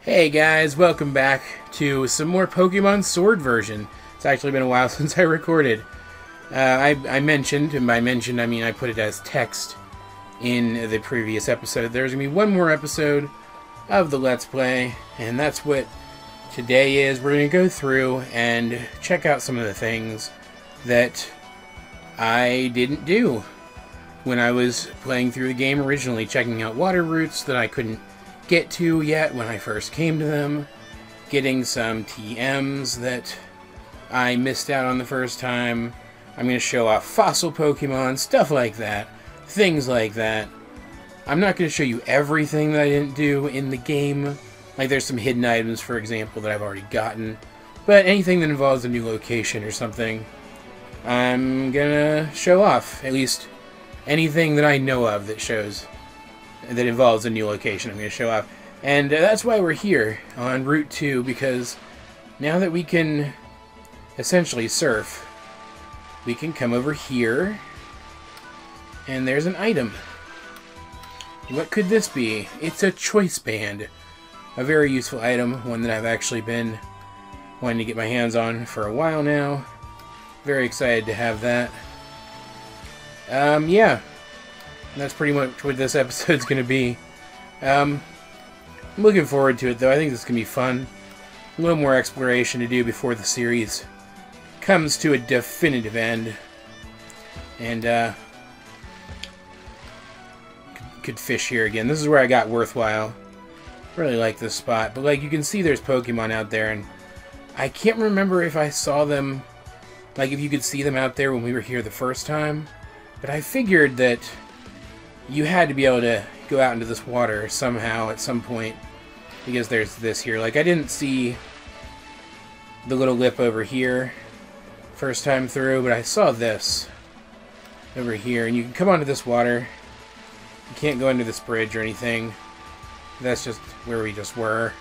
Hey guys, welcome back to some more Pokemon Sword version. It's actually been a while since I recorded. I mentioned, and by mentioned I mean I put it as text in the previous episode. There's going to be one more episode of the Let's Play, and that's what today is. We're going to go through and check out some of the things that I didn't do when I was playing through the game originally, checking out water routes that I couldn't get to yet when I first came to them, getting some TMs that I missed out on the first time. I'm going to show off fossil Pokemon, stuff like that, things like that. I'm not going to show you everything that I didn't do in the game. Like there's some hidden items, for example, that I've already gotten. But anything that involves a new location or something, I'm going to show off. At least anything that I know of that involves a new location, I'm going to show off. And that's why we're here on Route 2, because now that we can essentially surf, we can come over here, and there's an item. What could this be? It's a choice band. A very useful item, one that I've actually been wanting to get my hands on for a while now. Very excited to have that. Yeah. That's pretty much what this episode's going to be. I'm looking forward to it, though. I think this is going to be fun. A little more exploration to do before the series comes to a definitive end. And, could fish here again. This is where I got Worthwhile. Really like this spot. But, like, you can see there's Pokemon out there, and I can't remember if I saw them, like, if you could see them out there when we were here the first time. But I figured that you had to be able to go out into this water somehow at some point, because there's this here. Like, I didn't see the little lip over here first time through, but I saw this over here, and you can come onto this water. You can't go under this bridge or anything. That's just where we just were.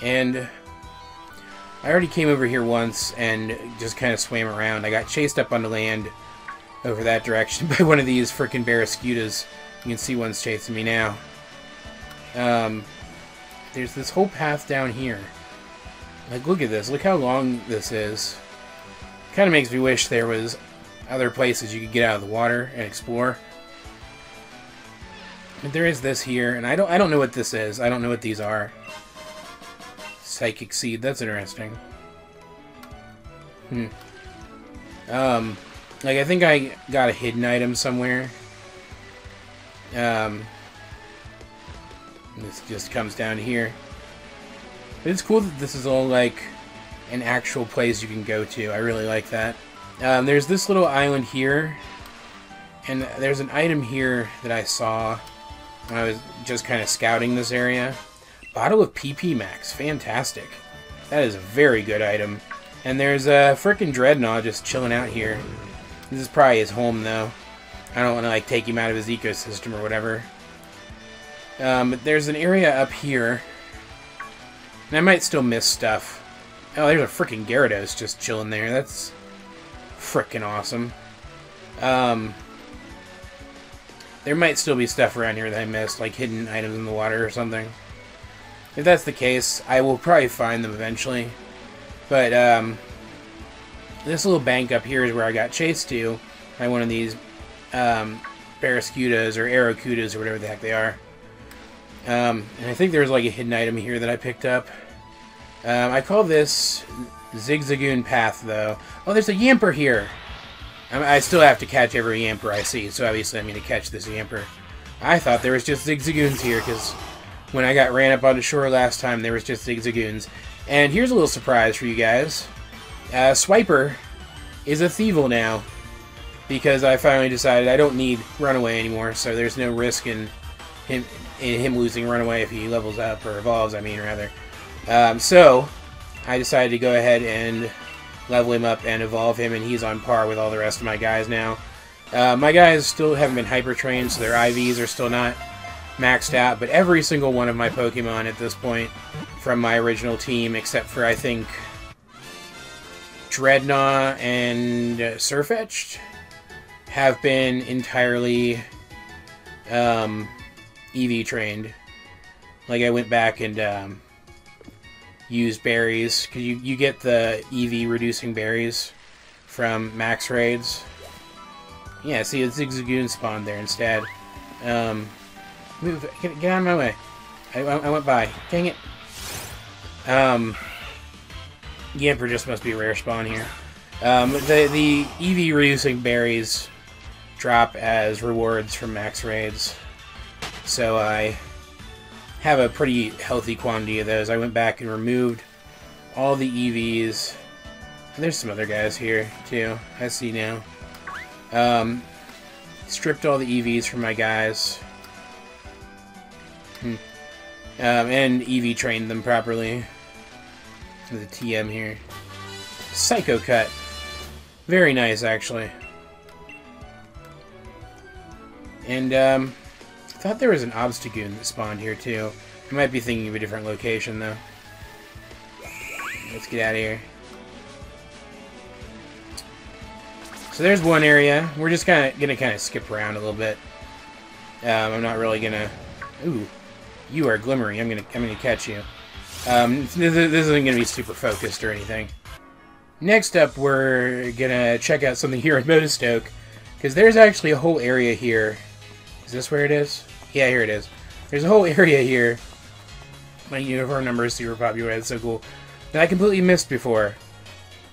And I already came over here once and just kind of swam around. I got chased up onto land over that direction by one of these frickin' Barraskewdas. You can see one's chasing me now. There's this whole path down here. Like, look at this. Look how long this is. Kind of makes me wish there was other places you could get out of the water and explore. But there is this here, and I don't know what this is. I don't know what these are. Psychic Seed. That's interesting. Like, I think I got a hidden item somewhere. This just comes down to here. But it's cool that this is all, like, an actual place you can go to. I really like that. There's this little island here. And there's an item here that I saw when I was just kind of scouting this area. Bottle of PP Max. Fantastic. That is a very good item. And there's a frickin' Dreadnought just chilling out here. This is probably his home, though. I don't want to, like, take him out of his ecosystem or whatever. But there's an area up here. And I might still miss stuff. Oh, there's a frickin' Gyarados just chilling there. That's frickin' awesome. There might still be stuff around here that I missed, like hidden items in the water or something. If that's the case, I will probably find them eventually. But, this little bank up here is where I got chased to by one of these Barraskewdas or Arrokudas or whatever the heck they are. And I think there's like a hidden item here that I picked up. I call this Zigzagoon Path, though. Oh, there's a Yamper here! I still have to catch every Yamper I see, so obviously I'm going to catch this Yamper. I thought there was just Zigzagoons here, because when I got ran up onto shore last time, there was just Zigzagoons. And here's a little surprise for you guys. Swiper is a Thievul now, because I finally decided I don't need Runaway anymore, so there's no risk in him losing Runaway if he levels up, or evolves, I mean, rather. So, I decided to go ahead and level him up and evolve him, and he's on par with all the rest of my guys now. My guys still haven't been hyper-trained, so their IVs are still not maxed out, but every single one of my Pokemon at this point from my original team, except for, I think, Dreadnought and Sirfetch'd, have been entirely EV trained. Like, I went back and used berries. Because you get the EV reducing berries from max raids. Yeah, see, it's Zigzagoon spawned there instead. Move, get out of my way. I went by. Dang it. Yamper just must be a rare spawn here. The EV reducing berries drop as rewards from max raids. So I have a pretty healthy quantity of those. I went back and removed all the EVs. And there's some other guys here, too. I see now. Stripped all the EVs from my guys. And EV trained them properly. The TM here. Psycho Cut. Very nice, actually. And, I thought there was an Obstagoon that spawned here, too. I might be thinking of a different location, though. Let's get out of here. So there's one area. We're just gonna skip around a little bit. I'm not really gonna... Ooh. You are Glimmery. I'm gonna catch you. This isn't gonna be super focused or anything. Next up, we're gonna check out something here in Motostoke, because there's actually a whole area here. Is this where it is? Yeah, here it is. There's a whole area here. My uniform number is super popular. That's so cool. That I completely missed before.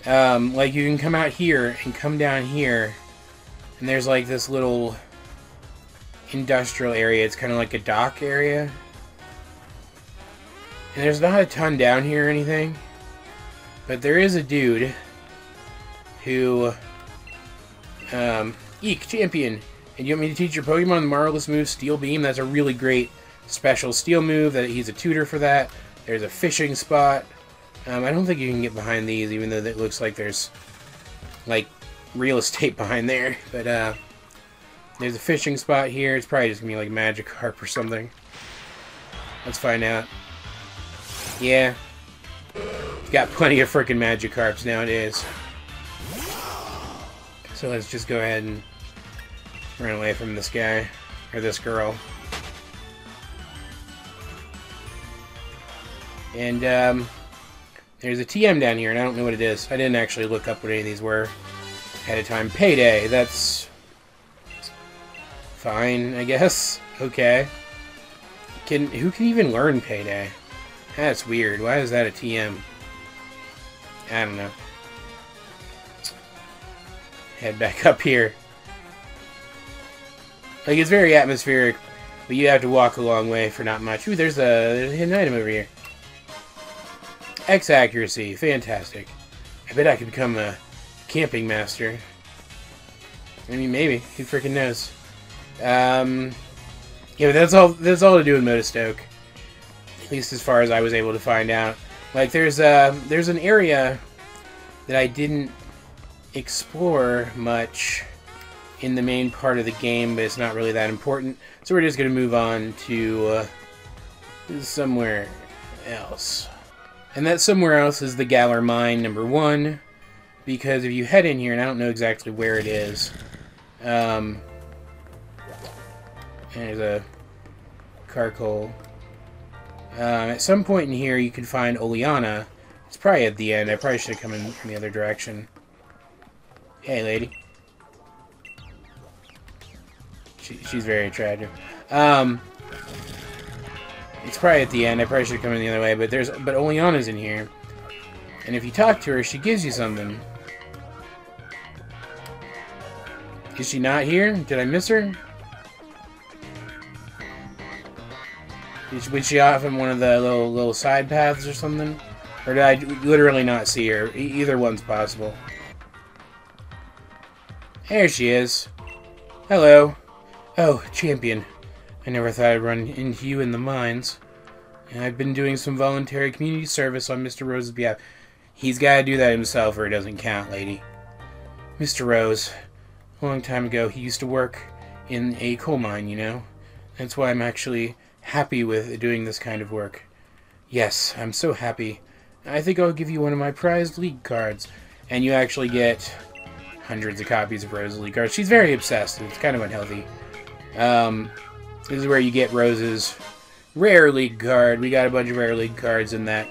Like, you can come out here and come down here, and there's like this little industrial area. It's kind of like a dock area. And there's not a ton down here or anything. But there is a dude who... Eek, champion! And you want me to teach your Pokemon the marvelous move Steel Beam? That's a really great special steel move. That he's a tutor for that. There's a fishing spot. I don't think you can get behind these, even though it looks like there's, like, real estate behind there. But, there's a fishing spot here. It's probably just gonna be, like, Magikarp or something. Let's find out. Yeah. Got plenty of frickin' Magikarps nowadays. So let's just go ahead and run away from this guy. Or this girl. And, there's a TM down here, and I don't know what it is. I didn't actually look up what any of these were ahead of time. Payday, that's fine, I guess. Okay. Who can even learn Payday? That's weird. Why is that a TM? I don't know. Head back up here. Like, it's very atmospheric, but you have to walk a long way for not much. Ooh, there's a hidden item over here. X accuracy, fantastic. I bet I could become a camping master. I mean, maybe. Who freaking knows? Yeah, but that's all to do with Motostoke. At least as far as I was able to find out. Like, there's an area that I didn't explore much in the main part of the game, but it's not really that important. So we're just going to move on to somewhere else. And that somewhere else is the Galar Mine #1, because if you head in here, and I don't know exactly where it is, there's a Carkol. At some point in here, you can find Oleana. It's probably at the end. I probably should have come in from the other direction. Hey, lady. She's very attractive. It's probably at the end. I probably should have come in the other way, but Oleana's in here. And if you talk to her, she gives you something. Is she not here? Did I miss her? Was she off in one of the little side paths or something? Or did I literally not see her? Either one's possible. There she is. Hello. Oh, champion. I never thought I'd run into you in the mines. I've been doing some voluntary community service on Mr. Rose's behalf. He's got to do that himself or it doesn't count, lady. Mr. Rose, a long time ago, he used to work in a coal mine, you know? That's why I'm actually happy with doing this kind of work. Yes, I'm so happy. I think I'll give you one of my prized league cards. And you actually get hundreds of copies of Rose's league cards. She's very obsessed, and it's kind of unhealthy. This is where you get Rose's rare league card. We got a bunch of rare league cards in that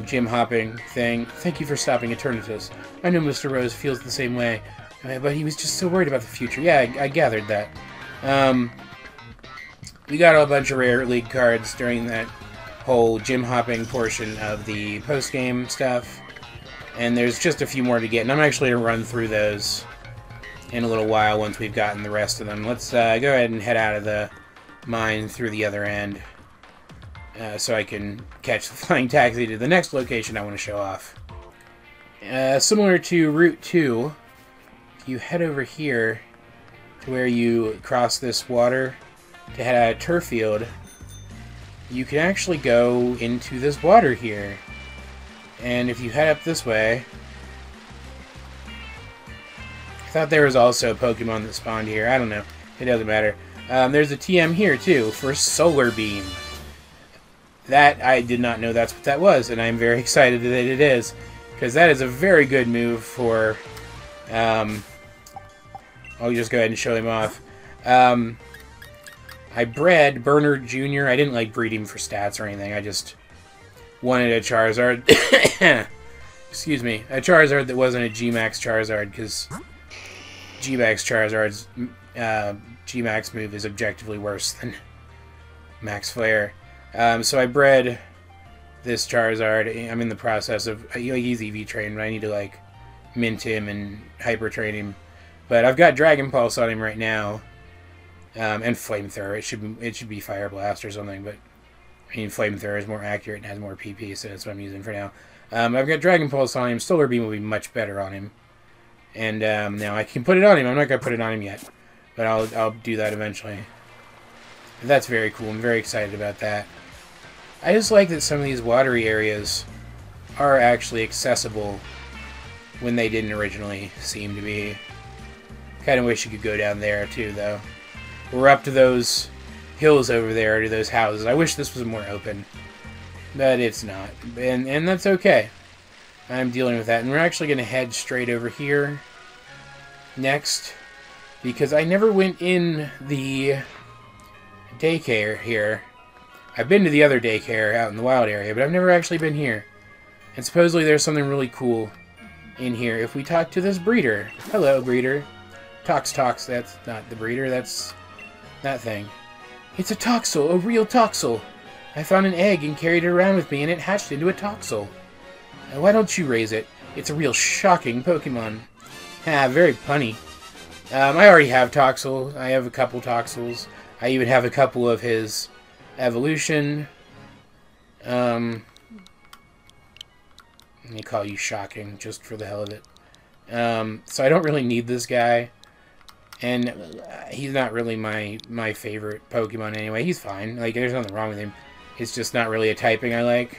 gym hopping thing. Thank you for stopping Eternatus. I know Mr. Rose feels the same way, but he was just so worried about the future. Yeah, I gathered that. We got a bunch of rare league cards during that whole gym hopping portion of the post-game stuff. And there's just a few more to get, and I'm actually going to run through those in a little while once we've gotten the rest of them. Let's go ahead and head out of the mine through the other end so I can catch the flying taxi to the next location I want to show off. Similar to Route 2, if you head over here to where you cross this water to head out of Turf Field, you can actually go into this water here. And if you head up this way, I thought there was also a Pokemon that spawned here. I don't know. It doesn't matter. There's a TM here, too, for Solar Beam. That, I did not know that's what that was, and I'm very excited that it is, because that is a very good move for... I'll just go ahead and show him off. I bred Bernard Jr. I didn't, like, breed him for stats or anything. I just wanted a Charizard. Excuse me. A Charizard that wasn't a G-Max Charizard, because G-Max Charizard's G-Max move is objectively worse than Max Flare. So I bred this Charizard. I'm in the process of... He's EV trained, but I need to, like, mint him and hyper train him. But I've got Dragon Pulse on him right now. And Flamethrower. It should be Fire Blast or something, but... I mean, Flamethrower is more accurate and has more PP, so that's what I'm using for now. I've got Dragon Pulse on him. Solar Beam will be much better on him. And now I can put it on him. I'm not going to put it on him yet. But I'll do that eventually. That's very cool. I'm very excited about that. I just like that some of these watery areas are actually accessible when they didn't originally seem to be. Kind of wish you could go down there too, though. We're up to those hills over there, to those houses. I wish this was more open, but it's not. And that's okay. I'm dealing with that. And we're actually going to head straight over here next, because I never went in the daycare here. I've been to the other daycare out in the wild area, but I've never actually been here. And supposedly there's something really cool in here. If we talk to this breeder. Hello, breeder. Tox, that's not the breeder, that's that thing. It's a Toxel, a real Toxel. I found an egg and carried it around with me, and it hatched into a Toxel. Why don't you raise it? It's a real shocking Pokemon. Ah, very punny. I already have Toxel. I have a couple Toxels. I even have a couple of his evolution. Let me call you shocking, just for the hell of it. So I don't really need this guy. And he's not really my favorite Pokemon anyway. He's fine. Like, there's nothing wrong with him. It's just not really a typing I like.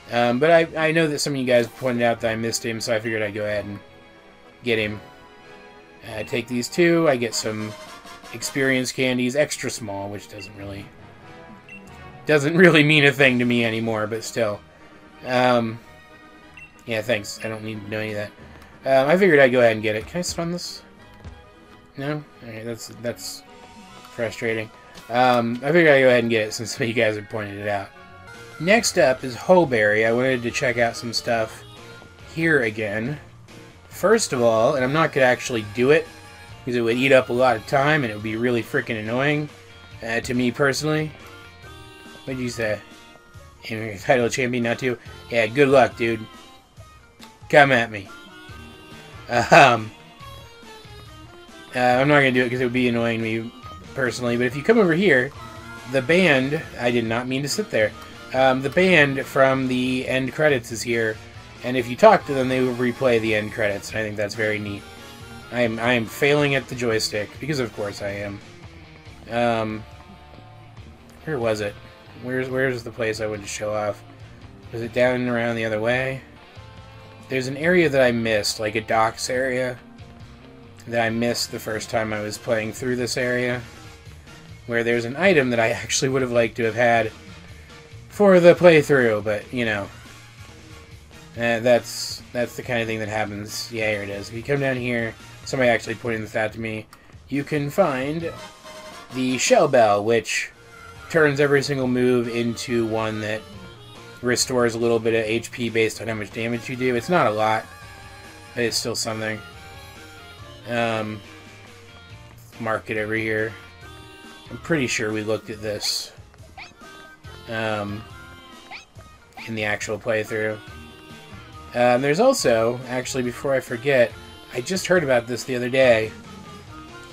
But I know that some of you guys pointed out that I missed him, so I figured I'd go ahead and get him. Take these two. I get some experience candies, extra small, which doesn't really mean a thing to me anymore, but still. Yeah, thanks. I don't need to know any of that. I figured I'd go ahead and get it. Can I stun this? No? Alright, that's frustrating. I figured I'd go ahead and get it since some of you guys have pointed it out. Next up is Hoberry. I wanted to check out some stuff here again. First of all, and I'm not going to actually do it, because it would eat up a lot of time, and it would be really freaking annoying to me personally. What'd you say? Title champion, not to? Yeah, good luck, dude. Come at me. I'm not going to do it because it would be annoying me personally, but if you come over here, the band, I did not mean to sit there, the band from the end credits is here, and if you talk to them, they will replay the end credits, and I think that's very neat. I am failing at the joystick, because of course I am. Where was it? Where's the place I wanted to show off? Was it down and around the other way? There's an area that I missed, like a docks area, that I missed the first time I was playing through this area, where there's an item that I actually would have liked to have had for the playthrough, but, you know, that's the kind of thing that happens. Yeah, here it is. If you come down here, somebody actually pointed this out to me, you can find the Shell Bell, which turns every single move into one that restores a little bit of HP based on how much damage you do. It's not a lot, but it's still something. Mark it over here. I'm pretty sure we looked at this in the actual playthrough. There's also, actually, before I forget, I just heard about this the other day.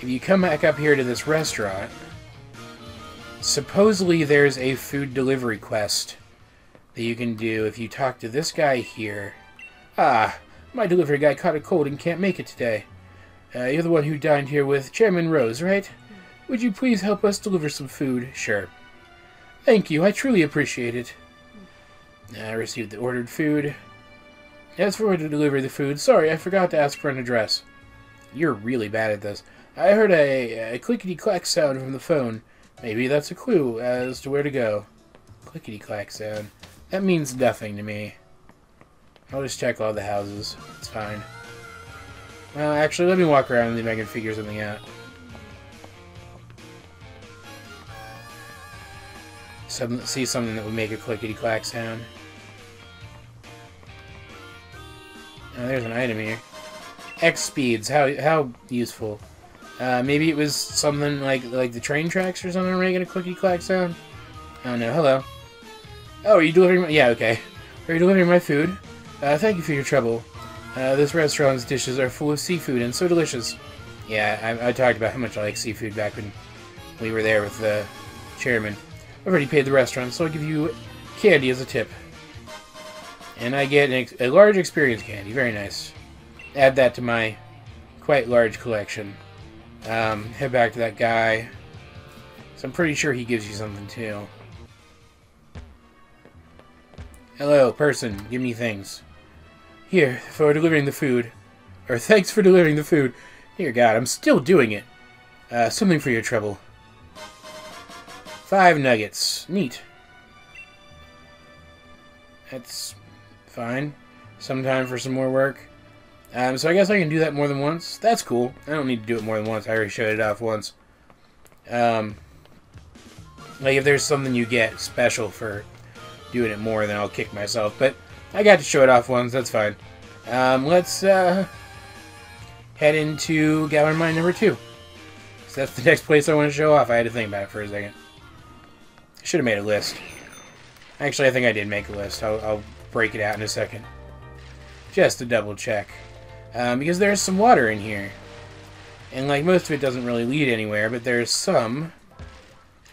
If you come back up here to this restaurant, supposedly there's a food delivery quest that you can do if you talk to this guy here. Ah, my delivery guy caught a cold and can't make it today. You're the one who dined here with Chairman Rose, right? Would you please help us deliver some food? Sure. Thank you, I truly appreciate it. I received the ordered food. As for where to deliver the food, sorry, I forgot to ask for an address. You're really bad at this. I heard a clickety-clack sound from the phone. Maybe that's a clue as to where to go. Clickety-clack sound. That means nothing to me. I'll just check all the houses. It's fine. Well, actually, let me walk around and see if I can figure something out. See something that would make a clickety-clack sound. Oh, there's an item here. X speeds. How useful. Maybe it was something like the train tracks or something making a clickety-clack sound? I don't know. Hello. Oh, are you delivering my... Yeah, okay. Are you delivering my food? Thank you for your trouble. This restaurant's dishes are full of seafood and so delicious. Yeah, I talked about how much I like seafood back when we were there with the chairman. I've already paid the restaurant, so I'll give you candy as a tip. And I get a large experience candy. Very nice. Add that to my quite large collection. Head back to that guy. So I'm pretty sure he gives you something too. Hello, person. Give me things. Here, for delivering the food. Or thanks for delivering the food. Dear God, I'm still doing it. Something for your trouble. 5 nuggets. Neat. That's fine. Some time for some more work. So I guess I can do that more than once. That's cool. I don't need to do it more than once. I already showed it off once. Like if there's something you get special for doing it more, then I'll kick myself. But I got to show it off once. That's fine. Let's head into Gallery Mine number 2. So that's the next place I want to show off. I had to think about it for a second. I should have made a list. Actually, I think I did make a list. I'll break it out in a second. Just to double check. Because there's some water in here. And like most of it doesn't really lead anywhere, but there's some.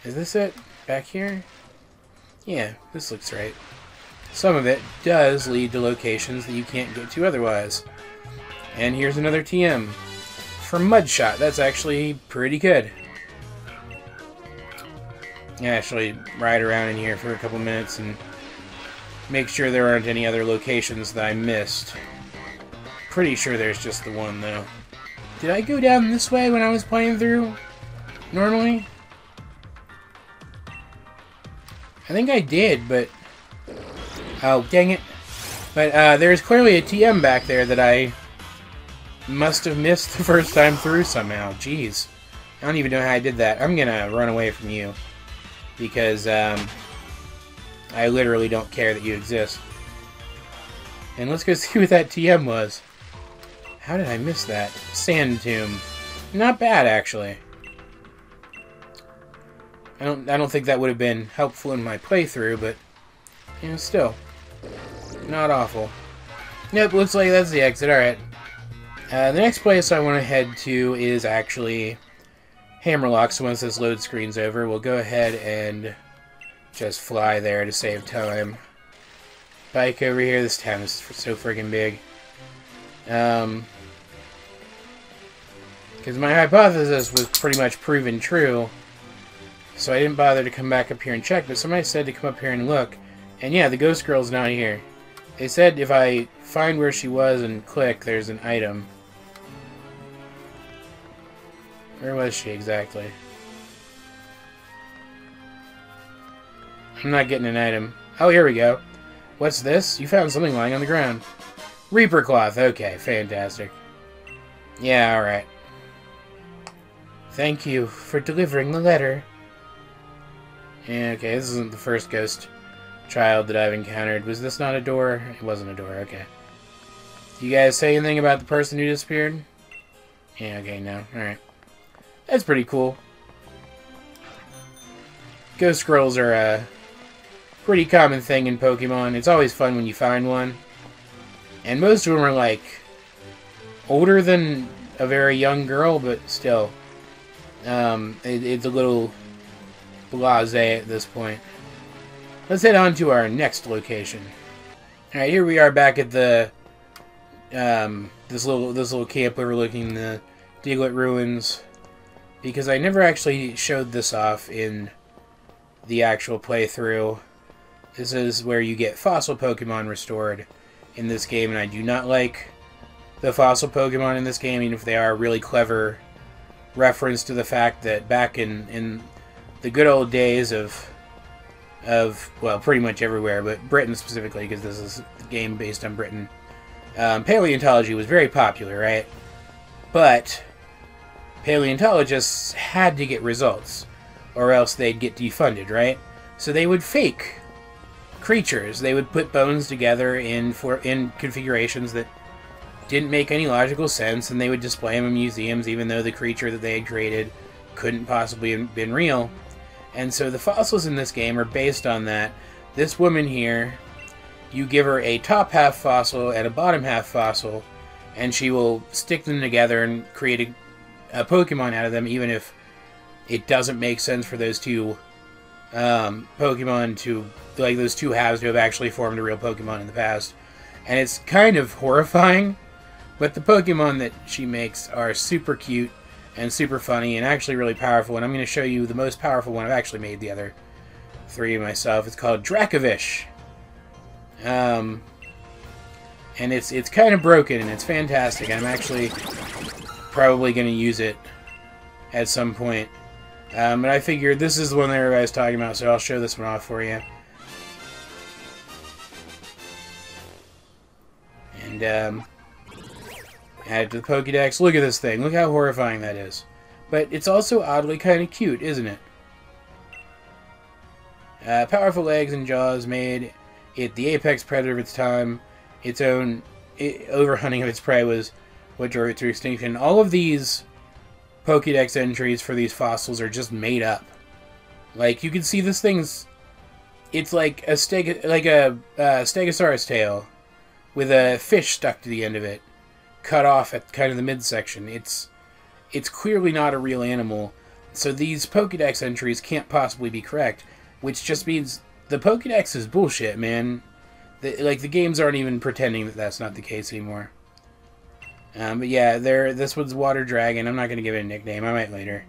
Is this it? Back here? Yeah, this looks right. Some of it does lead to locations that you can't get to otherwise. And here's another TM. For Mudshot, that's actually pretty good. Actually ride around in here for a couple minutes and make sure there aren't any other locations that I missed. Pretty sure there's just the one, though. Did I go down this way when I was playing through? Normally? I think I did, but... Oh, dang it. But there's clearly a TM back there that I must have missed the first time through somehow. Jeez. I don't even know how I did that. I'm gonna run away from you. Because I literally don't care that you exist. And let's go see what that TM was. How did I miss that? Sand Tomb. Not bad, actually. I don't think that would have been helpful in my playthrough, but you know, still not awful. Yep, looks like that's the exit. Alright. The next place I want to head to is actually Hammerlock, so once this load screen's over, we'll go ahead and just fly there to save time. Bike over here. This town is so friggin' big. Because my hypothesis was pretty much proven true, so I didn't bother to come back up here and check, but somebody said to come up here and look, and yeah, the ghost girl's not here. They said if I find where she was and click, there's an item. Where was she exactly? I'm not getting an item. Oh, here we go. What's this? You found something lying on the ground. Reaper cloth. Okay, fantastic. Yeah, alright. Thank you for delivering the letter. Yeah, okay, this isn't the first ghost child that I've encountered. Was this not a door? It wasn't a door, okay. You guys say anything about the person who disappeared? Yeah, okay, no. Alright. That's pretty cool. Ghost scrolls are a pretty common thing in Pokemon. It's always fun when you find one. And most of them are, like, older than a very young girl, but still. It's a little blasé at this point. Let's head on to our next location. Alright, here we are back at the this little camp overlooking the Diglett ruins, because I never actually showed this off in the actual playthrough. This is where you get fossil Pokemon restored in this game, and I do not like the fossil Pokemon in this game, even if they are a really clever reference to the fact that back in the good old days of well, pretty much everywhere, but Britain specifically, because this is a game based on Britain, paleontology was very popular, right? But paleontologists had to get results, or else they'd get defunded, right? So they would fake creatures. They would put bones together in configurations that didn't make any logical sense, and they would display them in museums, even though the creature that they had created couldn't possibly have been real. And so the fossils in this game are based on that. This woman here, you give her a top half fossil and a bottom half fossil, and she will stick them together and create a Pokemon out of them, even if it doesn't make sense for those two Pokemon to, like, those two halves to have actually formed a real Pokemon in the past. And it's kind of horrifying, but the Pokemon that she makes are super cute and super funny and actually really powerful, and I'm going to show you the most powerful one. I've actually made the other three myself. It's called Dracovish. And it's kind of broken, and it's fantastic. I'm actually probably going to use it at some point. But I figured this is the one that everybody's talking about, so I'll show this one off for you. And, add it to the Pokédex. Look at this thing. Look how horrifying that is. But it's also oddly kind of cute, isn't it? Powerful legs and jaws made it the apex predator of its time. Its own overhunting of its prey was what drove it to extinction. All of these Pokédex entries for these fossils are just made up. Like, you can see this thing's... It's like a Stegosaurus tail with a fish stuck to the end of it, cut off at kind of the midsection. It's clearly not a real animal, so these Pokédex entries can't possibly be correct, which just means the Pokédex is bullshit, man. The games aren't even pretending that that's not the case anymore. But yeah, this one's Water Dragon. I'm not going to give it a nickname. I might later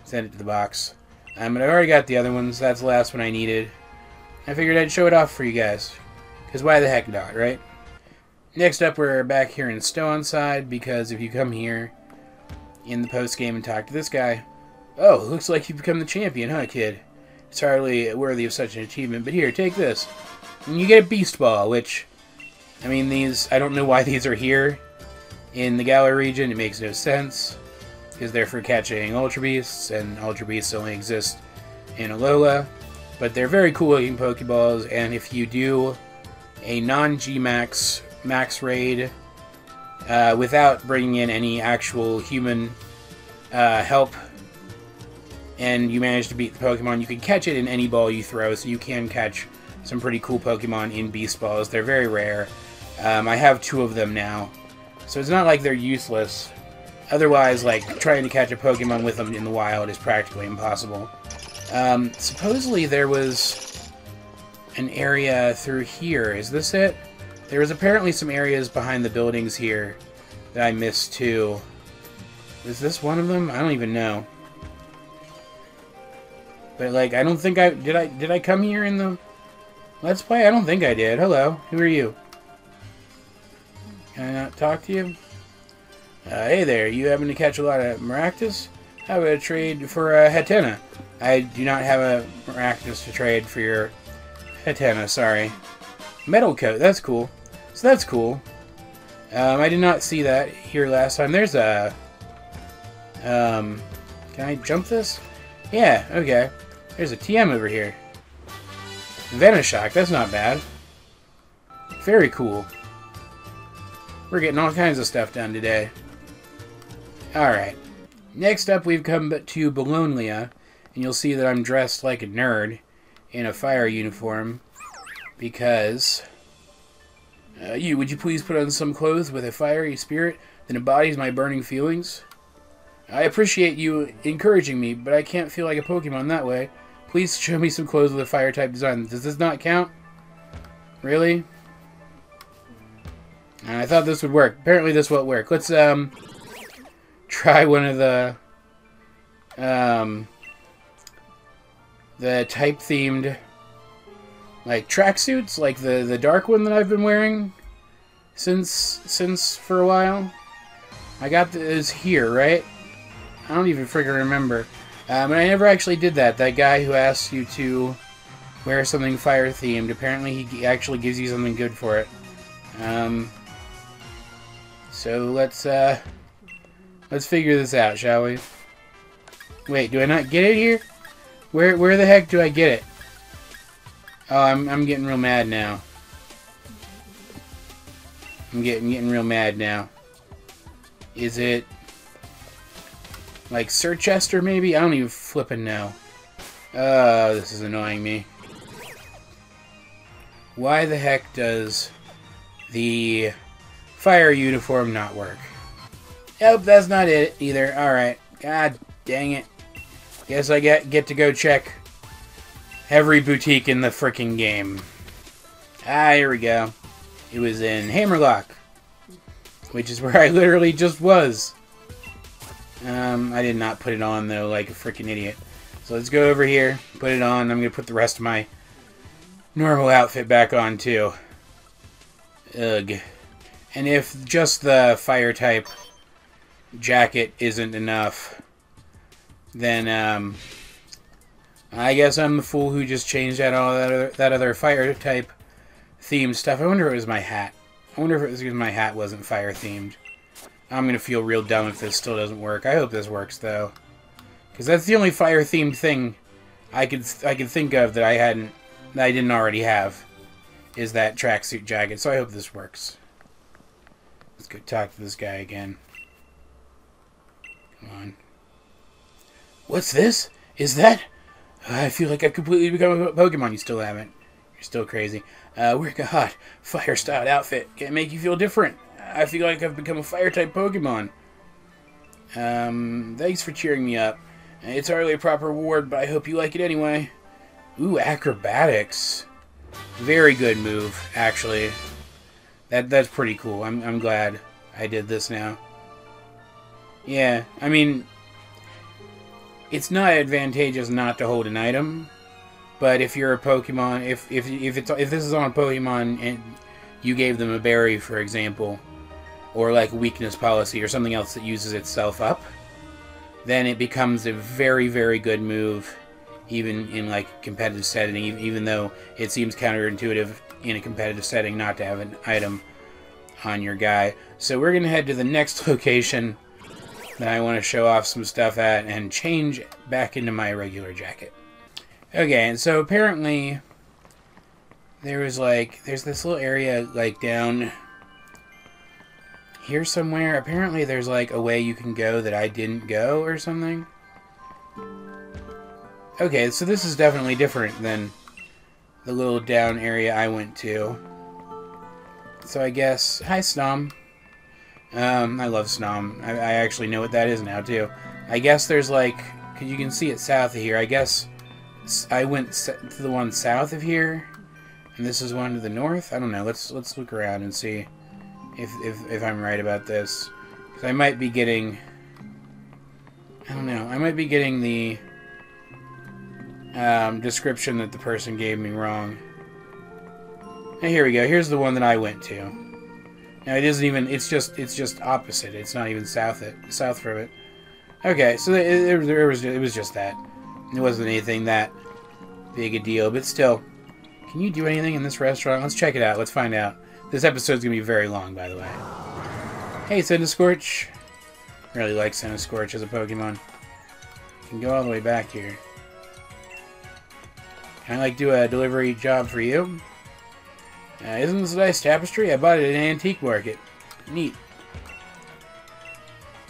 send it to the box. But I've already got the other ones. That's the last one I needed. I figured I'd show it off for you guys, because why the heck not, right? Next up, we're back here in Stownside, because if you come here in the post-game and talk to this guy... Oh, looks like you've become the champion, huh, kid? It's hardly worthy of such an achievement, but here, take this. And you get a Beast Ball, which... I mean, these... I don't know why these are here in the Galar region. It makes no sense, because they're for catching Ultra Beasts, and Ultra Beasts only exist in Alola. But they're very cool-looking Pokeballs, and if you do a non-G-Max max raid without bringing in any actual human help, and you manage to beat the Pokemon, you can catch it in any ball you throw, so you can catch some pretty cool Pokemon in Beast Balls. They're very rare. I have 2 of them now, so it's not like they're useless. Otherwise, like, trying to catch a Pokemon with them in the wild is practically impossible. Supposedly there was an area through here. Is this it? There was apparently some areas behind the buildings here that I missed too. Is this one of them? I don't even know. But like, I don't think I did I come here in the Let's Play? I don't think I did. Hello, who are you? Can I not talk to you? Hey there, you happen to catch a lot of Maractus? How about a trade for a Hatena? I do not have a Maractus to trade for your Hatena, sorry. Metal Coat, that's cool. So that's cool. I did not see that here last time. There's a... can I jump this? Yeah, okay. There's a TM over here. Venoshock, that's not bad. Very cool. We're getting all kinds of stuff done today. Alright. Next up, we've come to Bologna, and you'll see that I'm dressed like a nerd in a fire uniform, because... would you please put on some clothes with a fiery spirit that embodies my burning feelings? I appreciate you encouraging me, but I can't feel like a Pokemon that way. Please show me some clothes with a fire-type design. Does this not count? Really? I thought this would work. Apparently this won't work. Let's, try one of the type-themed, like, tracksuits, like the dark one that I've been wearing since for a while. I got this here, right? I don't even freaking remember. But I never actually did that. That guy who asks you to wear something fire-themed, apparently he actually gives you something good for it. So let's figure this out, shall we? Wait, do I not get it here? Where the heck do I get it? Oh, I'm getting real mad now. I'm getting real mad now. Is it like Sir Chester, maybe? I don't even flippin' know. This is annoying me. Why the heck does the fire uniform not work? Nope, that's not it either. Alright. God dang it. Guess I get to go check every boutique in the frickin' game. Ah, here we go. It was in Hammerlock, which is where I literally just was. I did not put it on, though, like a freaking idiot. So let's go over here, put it on. I'm going to put the rest of my normal outfit back on, too. Ugh. And if just the fire-type jacket isn't enough, then, I guess I'm the fool who just changed out all that other fire-type themed stuff. I wonder if it was my hat. I wonder if it was because my hat wasn't fire-themed. I'm going to feel real dumb if this still doesn't work. I hope this works, though. Because that's the only fire-themed thing I could think of that I didn't already have, is that tracksuit jacket. So I hope this works. Let's go talk to this guy again. Come on. What's this? Is that... I feel like I've completely become a Pokemon. You still haven't. You're still crazy. Wearing a hot, fire-styled outfit can make you feel different. I feel like I've become a fire-type Pokemon. Thanks for cheering me up. It's hardly a proper reward, but I hope you like it anyway. Ooh, acrobatics. Very good move, actually. That's pretty cool. I'm glad I did this now. Yeah, I mean, it's not advantageous not to hold an item, but if you're a Pokemon, if this is on a Pokemon and you gave them a berry, for example, or like a weakness policy or something else that uses itself up, then it becomes a very, very good move, even in like a competitive setting, even though it seems counterintuitive in a competitive setting not to have an item on your guy. So we're going to head to the next location that I want to show off some stuff at and change back into my regular jacket. Okay, and so apparently there's this little area like down here somewhere. Apparently there's like a way you can go that I didn't go or something. Okay, so this is definitely different than the little down area I went to. So I guess... Hi, Snom. I love Snom. I actually know what that is now, too. I guess there's like... Cause you can see it south of here. I guess I went to the one south of here, and this is one to the north? I don't know. Let's look around and see if I'm right about this. Because I might be getting... I don't know. I might be getting the description that the person gave me wrong. Now, here we go. Here's the one that I went to. Now it isn't even. It's just opposite. It's not even south from it. Okay, so it was just that. It wasn't anything that big a deal, but still. Can you do anything in this restaurant? Let's check it out. Let's find out. This episode's gonna be very long, by the way. Hey, Centiskorch. Really like Centiskorch as a Pokemon. You can go all the way back here. Can I, like, do a delivery job for you? Isn't this a nice tapestry? I bought it at an antique market. Neat.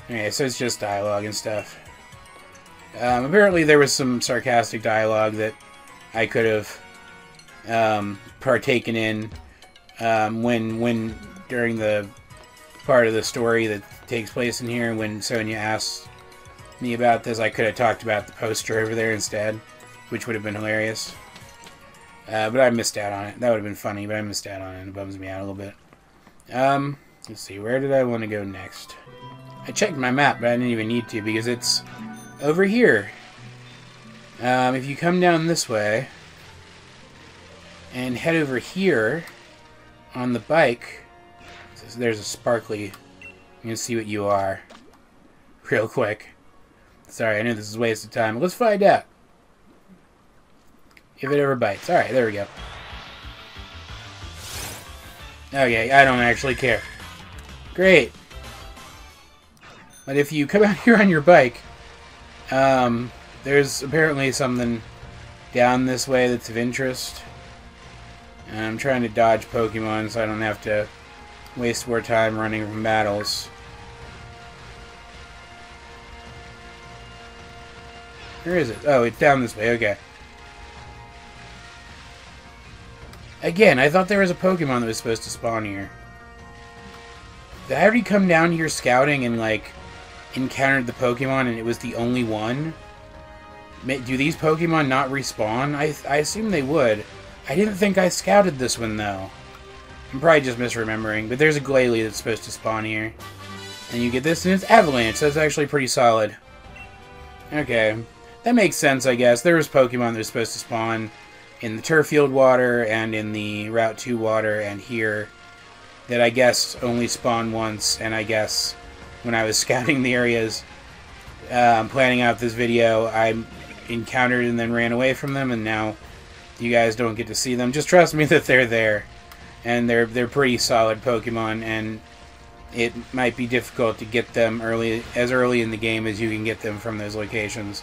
Okay, so it's just dialogue and stuff. Apparently there was some sarcastic dialogue that I could have partaken in when during the part of the story that takes place in here, when Sonia asked me about this. I could have talked about the poster over there instead, which would have been hilarious. But I missed out on it. That would have been funny, but I missed out on it. It bums me out a little bit. Let's see, where did I want to go next? I checked my map, but I didn't even need to because it's over here. If you come down this way and head over here on the bike, there's a sparkly. I'm going to see what you are real quick. Sorry, I knew this was a waste of time. Let's find out. If it ever bites. Alright, there we go. Okay, I don't actually care. Great. But if you come out here on your bike, there's apparently something down this way that's of interest. And I'm trying to dodge Pokemon so I don't have to waste more time running from battles. Where is it? Oh, it's down this way. Okay. Again, I thought there was a Pokemon that was supposed to spawn here. Did I already come down here scouting and, like, encountered the Pokemon and it was the only one? Do these Pokemon not respawn? I assume they would. I didn't think I scouted this one, though. I'm probably just misremembering, but there's a Glalie that's supposed to spawn here. And you get this, and it's Avalanche, so that's actually pretty solid. Okay. That makes sense, I guess. There was Pokemon that was supposed to spawn in the Turffield water, and in the Route 2 water, and here, that I guess only spawned once, and I guess when I was scouting the areas, planning out this video, I encountered and then ran away from them, and now you guys don't get to see them. Just trust me that they're there. And they're pretty solid Pokemon, and it might be difficult to get them as early in the game as you can get them from those locations.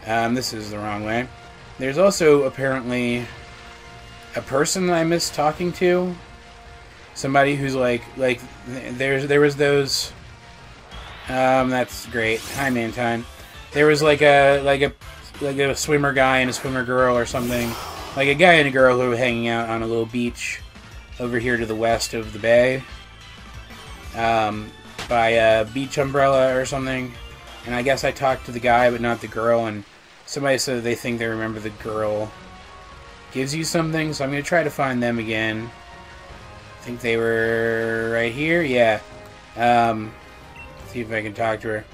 This is the wrong way. There's also apparently a person that I missed talking to. Somebody who's like there was those. That's great. Hi, Mantine. There was like a swimmer guy and a swimmer girl or something. Like a guy and a girl who were hanging out on a little beach over here to the west of the bay, by a beach umbrella or something. And I guess I talked to the guy but not the girl, and somebody said they think they remember the girl gives you something, so I'm going to try to find them again. I think they were right here, yeah. See if I can talk to her.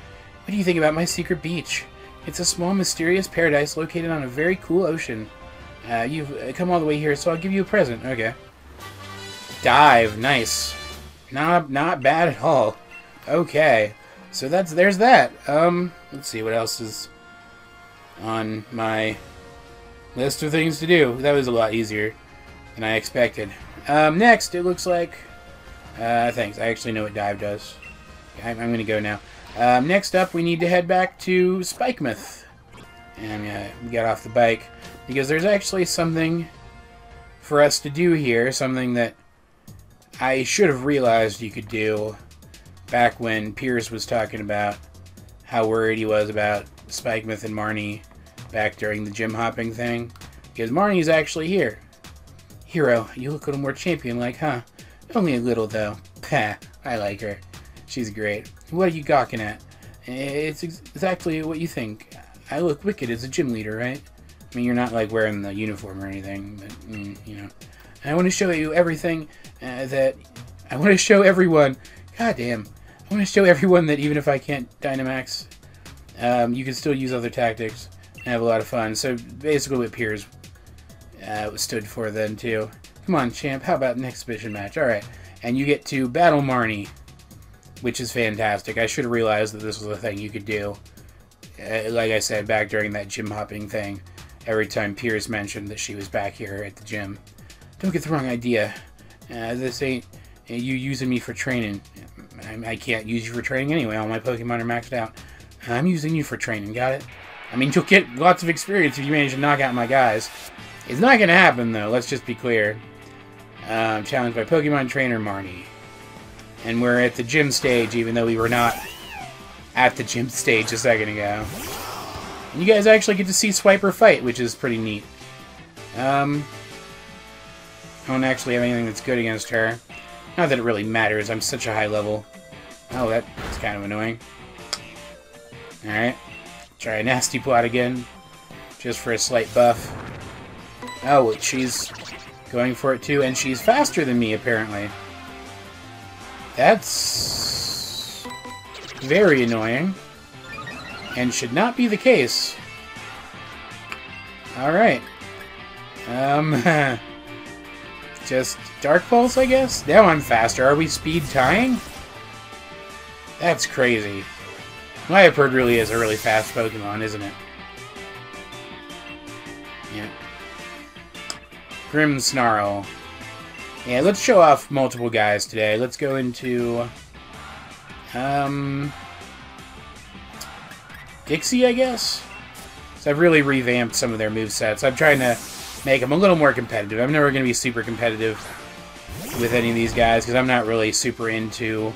What do you think about my secret beach? It's a small mysterious paradise located on a very cool ocean. You've come all the way here, so I'll give you a present. Okay. Dive, nice. Not bad at all. Okay, so there's that. Let's see what else is on my list of things to do. That was a lot easier than I expected. Next, it looks like. Thanks. I actually know what dive does. I'm gonna go now. Next up, we need to head back to Spikemouth and get off the bike because there's actually something for us to do here. Something that I should have realized you could do back when Piers was talking about how worried he was about Spikemouth and Marnie back during the gym hopping thing. Because Marnie's actually here. Hiro, you look a little more champion-like, huh? Only a little, though. Pah, I like her. She's great. What are you gawking at? It's exactly what you think. I look wicked as a gym leader, right? I mean, you're not, like, wearing the uniform or anything, but, you know. And I want to show you everything that... I want to show everyone... God damn. I want to show everyone that even if I can't Dynamax, you can still use other tactics and have a lot of fun. So, basically what Piers stood for then, too. Come on, champ. How about an exhibition match? Alright. And you get to battle Marnie, which is fantastic. I should have realized that this was a thing you could do. Like I said, back during that gym hopping thing, every time Piers mentioned that she was back here at the gym. Don't get the wrong idea. This ain't you using me for training. I can't use you for training anyway. All my Pokemon are maxed out. I'm using you for training, got it? I mean, you'll get lots of experience if you manage to knock out my guys. It's not going to happen, though. Let's just be clear. Challenged by Pokemon Trainer Marnie. And we're at the gym stage, even though we were not at the gym stage a second ago. And you guys actually get to see Swiper fight, which is pretty neat. I don't actually have anything that's good against her. Not that it really matters. I'm such a high level. Oh, that's kind of annoying. Alright. Try a Nasty Plot again. Just for a slight buff. Oh, she's going for it too, and she's faster than me, apparently. That's very annoying. And should not be the case. Alright. Just Dark Pulse, I guess? Now I'm faster. Are we speed tying? That's crazy. Lyaperd really is a really fast Pokemon, isn't it? Yeah. Grimmsnarl. Yeah, let's show off multiple guys today. Let's go into... Dixie, I guess? So I've really revamped some of their movesets. I'm trying to make them a little more competitive. I'm never going to be super competitive with any of these guys, because I'm not really super into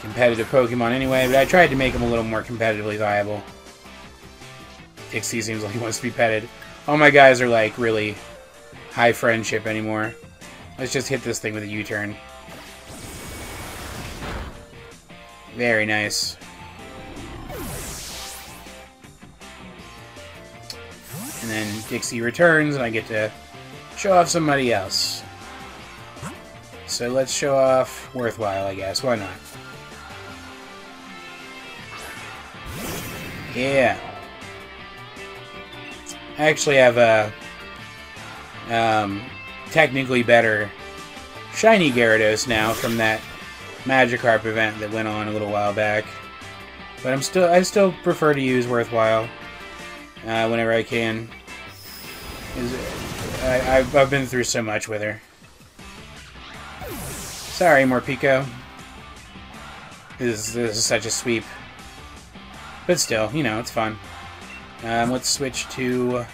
competitive Pokemon anyway, but I tried to make them a little more competitively viable. Dixie seems like he wants to be petted. All my guys are like really high friendship anymore. Let's just hit this thing with a U-turn. Very nice. And then Dixie returns, and I get to show off somebody else. So let's show off Worthwhile, I guess. Why not? Yeah. I actually have a technically better shiny Gyarados now from that Magikarp event that went on a little while back. But I still prefer to use Worthwhile whenever I can. I've been through so much with her. Sorry, Morpeko. This is such a sweep. But still, you know, it's fun. Let's switch to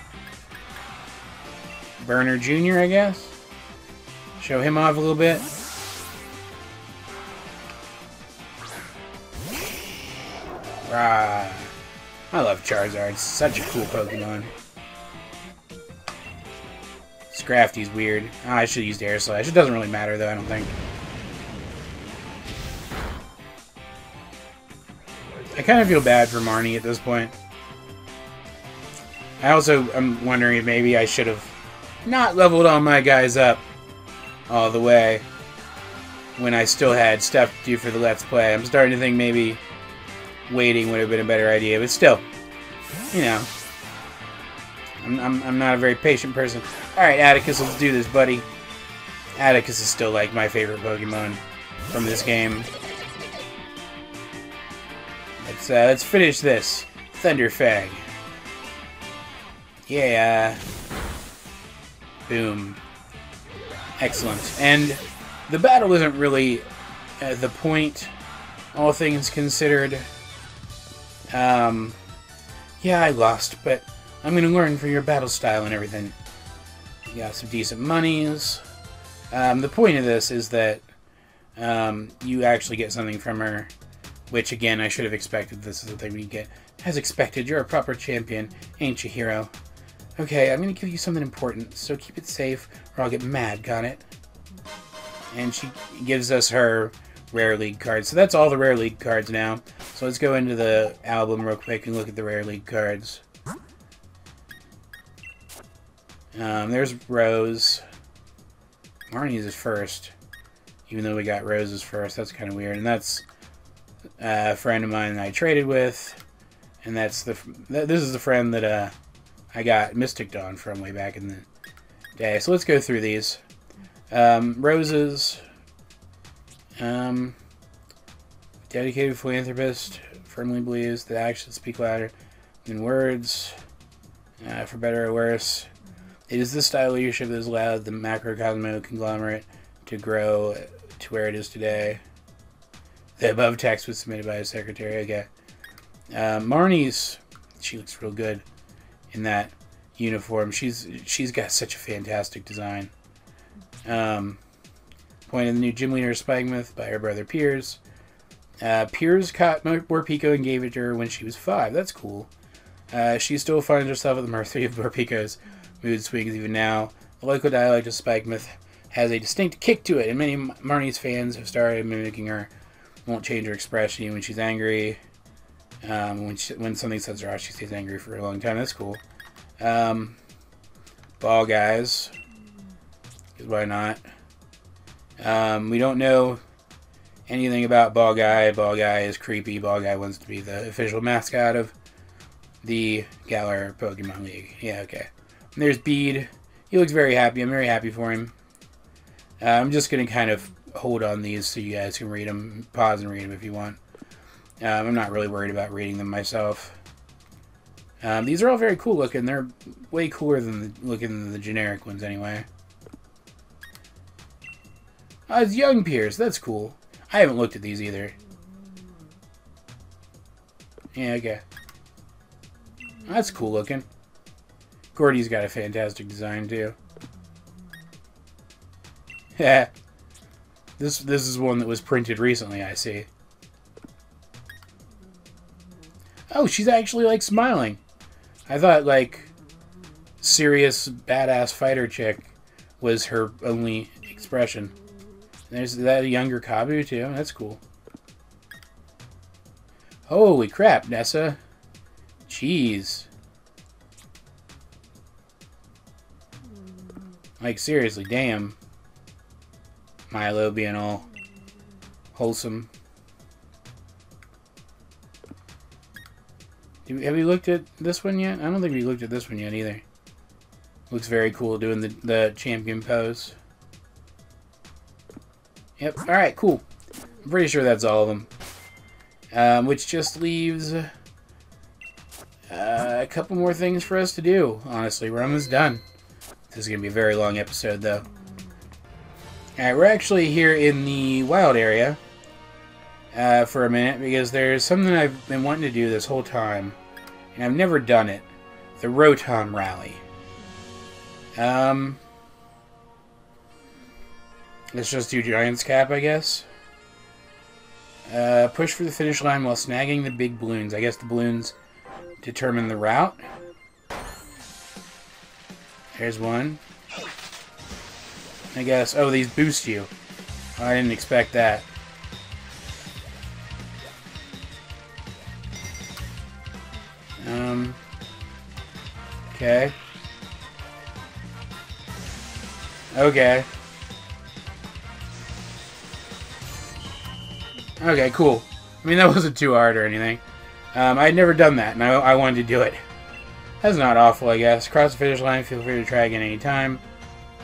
Burner Jr., I guess. Show him off a little bit. Rah. I love Charizard. It's such a cool Pokemon. Scrafty's weird. Oh, I should have used Air Slash. It doesn't really matter, though, I don't think. I kind of feel bad for Marnie at this point. I also am wondering if maybe I should have not leveled all my guys up all the way when I still had stuff to do for the Let's Play. I'm starting to think maybe waiting would have been a better idea, but still, you know, I'm not a very patient person. Alright, Atticus, let's do this, buddy. Atticus is still, like, my favorite Pokemon from this game. Let's finish this. Thunderfang. Yeah. Boom. Excellent. And the battle isn't really the point, all things considered. Yeah, I lost, but I'm going to learn from your battle style and everything. You got some decent monies. The point of this is that you actually get something from her, which, again, I should have expected. This is the thing we get. As expected, you're a proper champion, ain't you, Hiro? Okay, I'm going to give you something important, so keep it safe, or I'll get mad, got it? And she gives us her Rare League cards. So that's all the Rare League cards now. So let's go into the album real quick and look at the Rare League cards. There's Rose. Marnie's is first, even though we got Rose's first. That's kind of weird. And that's a friend of mine that I traded with. And that's this is the friend that I got Mystic Dawn from way back in the day. So let's go through these. Roses. Dedicated philanthropist. Firmly believes that actions speak louder than words. For better or worse. It is this style of leadership that has allowed the macrocosmo conglomerate to grow to where it is today. The above text was submitted by his secretary. Okay. Marnie's, she looks real good in that. uniform. She's got such a fantastic design. Appointed the new gym leader of Spikemuth by her brother Piers. Piers caught Morpeko and gave it to her when she was 5. That's cool. She still finds herself at the mercy of Morpeko's mood swings even now. The local dialect of Spikemuth has a distinct kick to it, and many Marnie's fans have started mimicking her. Won't change her expression even when she's angry. When something sets her off, she stays angry for a long time. That's cool. Ball guys. Because why not? We don't know anything about Ball Guy. Ball Guy is creepy. Ball Guy wants to be the official mascot of the Galar Pokemon League. Yeah, okay. And there's Bede. He looks very happy. I'm very happy for him. I'm just going to kind of hold on these so you guys can read them. Pause and read them if you want. I'm not really worried about reading them myself. These are all very cool looking. They're way cooler than the generic ones anyway. It's Young Piers. That's cool. I haven't looked at these either. Yeah, okay. That's cool looking. Gordy's got a fantastic design too. Yeah. This is one that was printed recently, I see. Oh, she's actually like smiling. I thought like serious badass fighter chick was her only expression. There's that younger Kabu too. That's cool. Holy crap, Nessa. Jeez. Like seriously, damn. Milo being all wholesome. Have we looked at this one yet? I don't think we looked at this one yet either. Looks very cool doing the champion pose. Yep, alright, cool. I'm pretty sure that's all of them. Which just leaves a couple more things for us to do, honestly. We're almost done. This is going to be a very long episode, though. Alright, we're actually here in the wild area for a minute, because there's something I've been wanting to do this whole time, and I've never done it. The Rotom Rally. Let's just do Giant's Cap, I guess. Push for the finish line while snagging the big balloons. I guess the balloons determine the route. There's one. I guess. Oh, these boost you. Oh, I didn't expect that. Okay. Okay. Okay, cool. I mean, that wasn't too hard or anything. I had never done that, and I wanted to do it. That's not awful, I guess. Cross the finish line, feel free to try again anytime.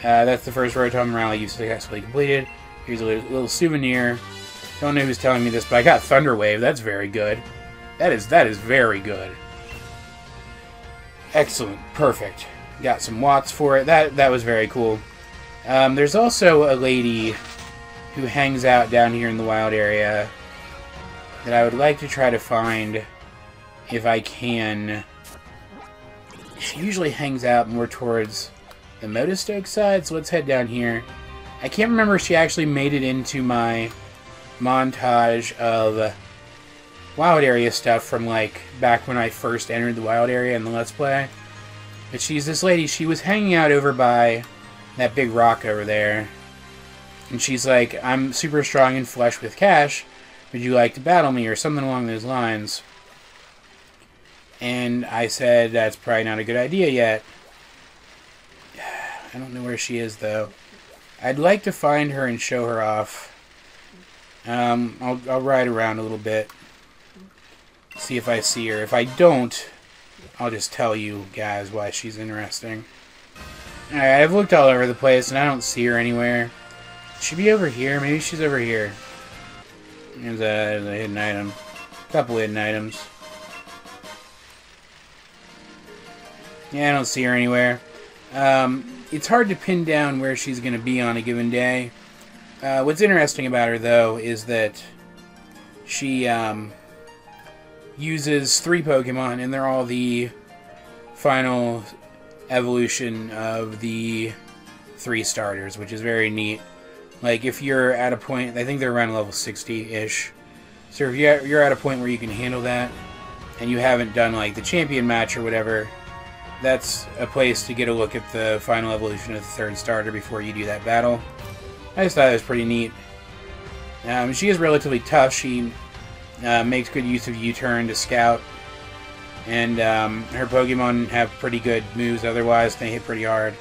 That's the first Rotom Rally you've successfully completed. Here's a little souvenir. Don't know who's telling me this, but I got Thunder Wave. That's very good. That is very good. Excellent. Perfect. Got some watts for it. That was very cool. There's also a lady who hangs out down here in the wild area that I would like to try to find if I can. She usually hangs out more towards the Motostoke side, so let's head down here. I can't remember if she actually made it into my montage of wild area stuff from like back when I first entered the wild area in the Let's Play. But she's this lady. She was hanging out over by that big rock over there. And she's like, I'm super strong and flush with cash. Would you like to battle me? Or something along those lines. And I said, that's probably not a good idea yet. I don't know where she is, though. I'd like to find her and show her off. I'll ride around a little bit. See if I see her. If I don't, I'll just tell you guys why she's interesting. Alright, I've looked all over the place, and I don't see her anywhere. Should she be over here? Maybe she's over here. There's a hidden item. A couple hidden items. Yeah, I don't see her anywhere. It's hard to pin down where she's going to be on a given day. What's interesting about her, though, is that she uses 3 Pokemon, and they're all the final evolution of the 3 starters, which is very neat. Like, if you're at a point, I think they're around level 60-ish. So if you're at a point where you can handle that, and you haven't done, like, the champion match or whatever, that's a place to get a look at the final evolution of the 3rd starter before you do that battle. I just thought it was pretty neat. She is relatively tough. She makes good use of U-turn to scout. And her Pokemon have pretty good moves otherwise. They hit pretty hard.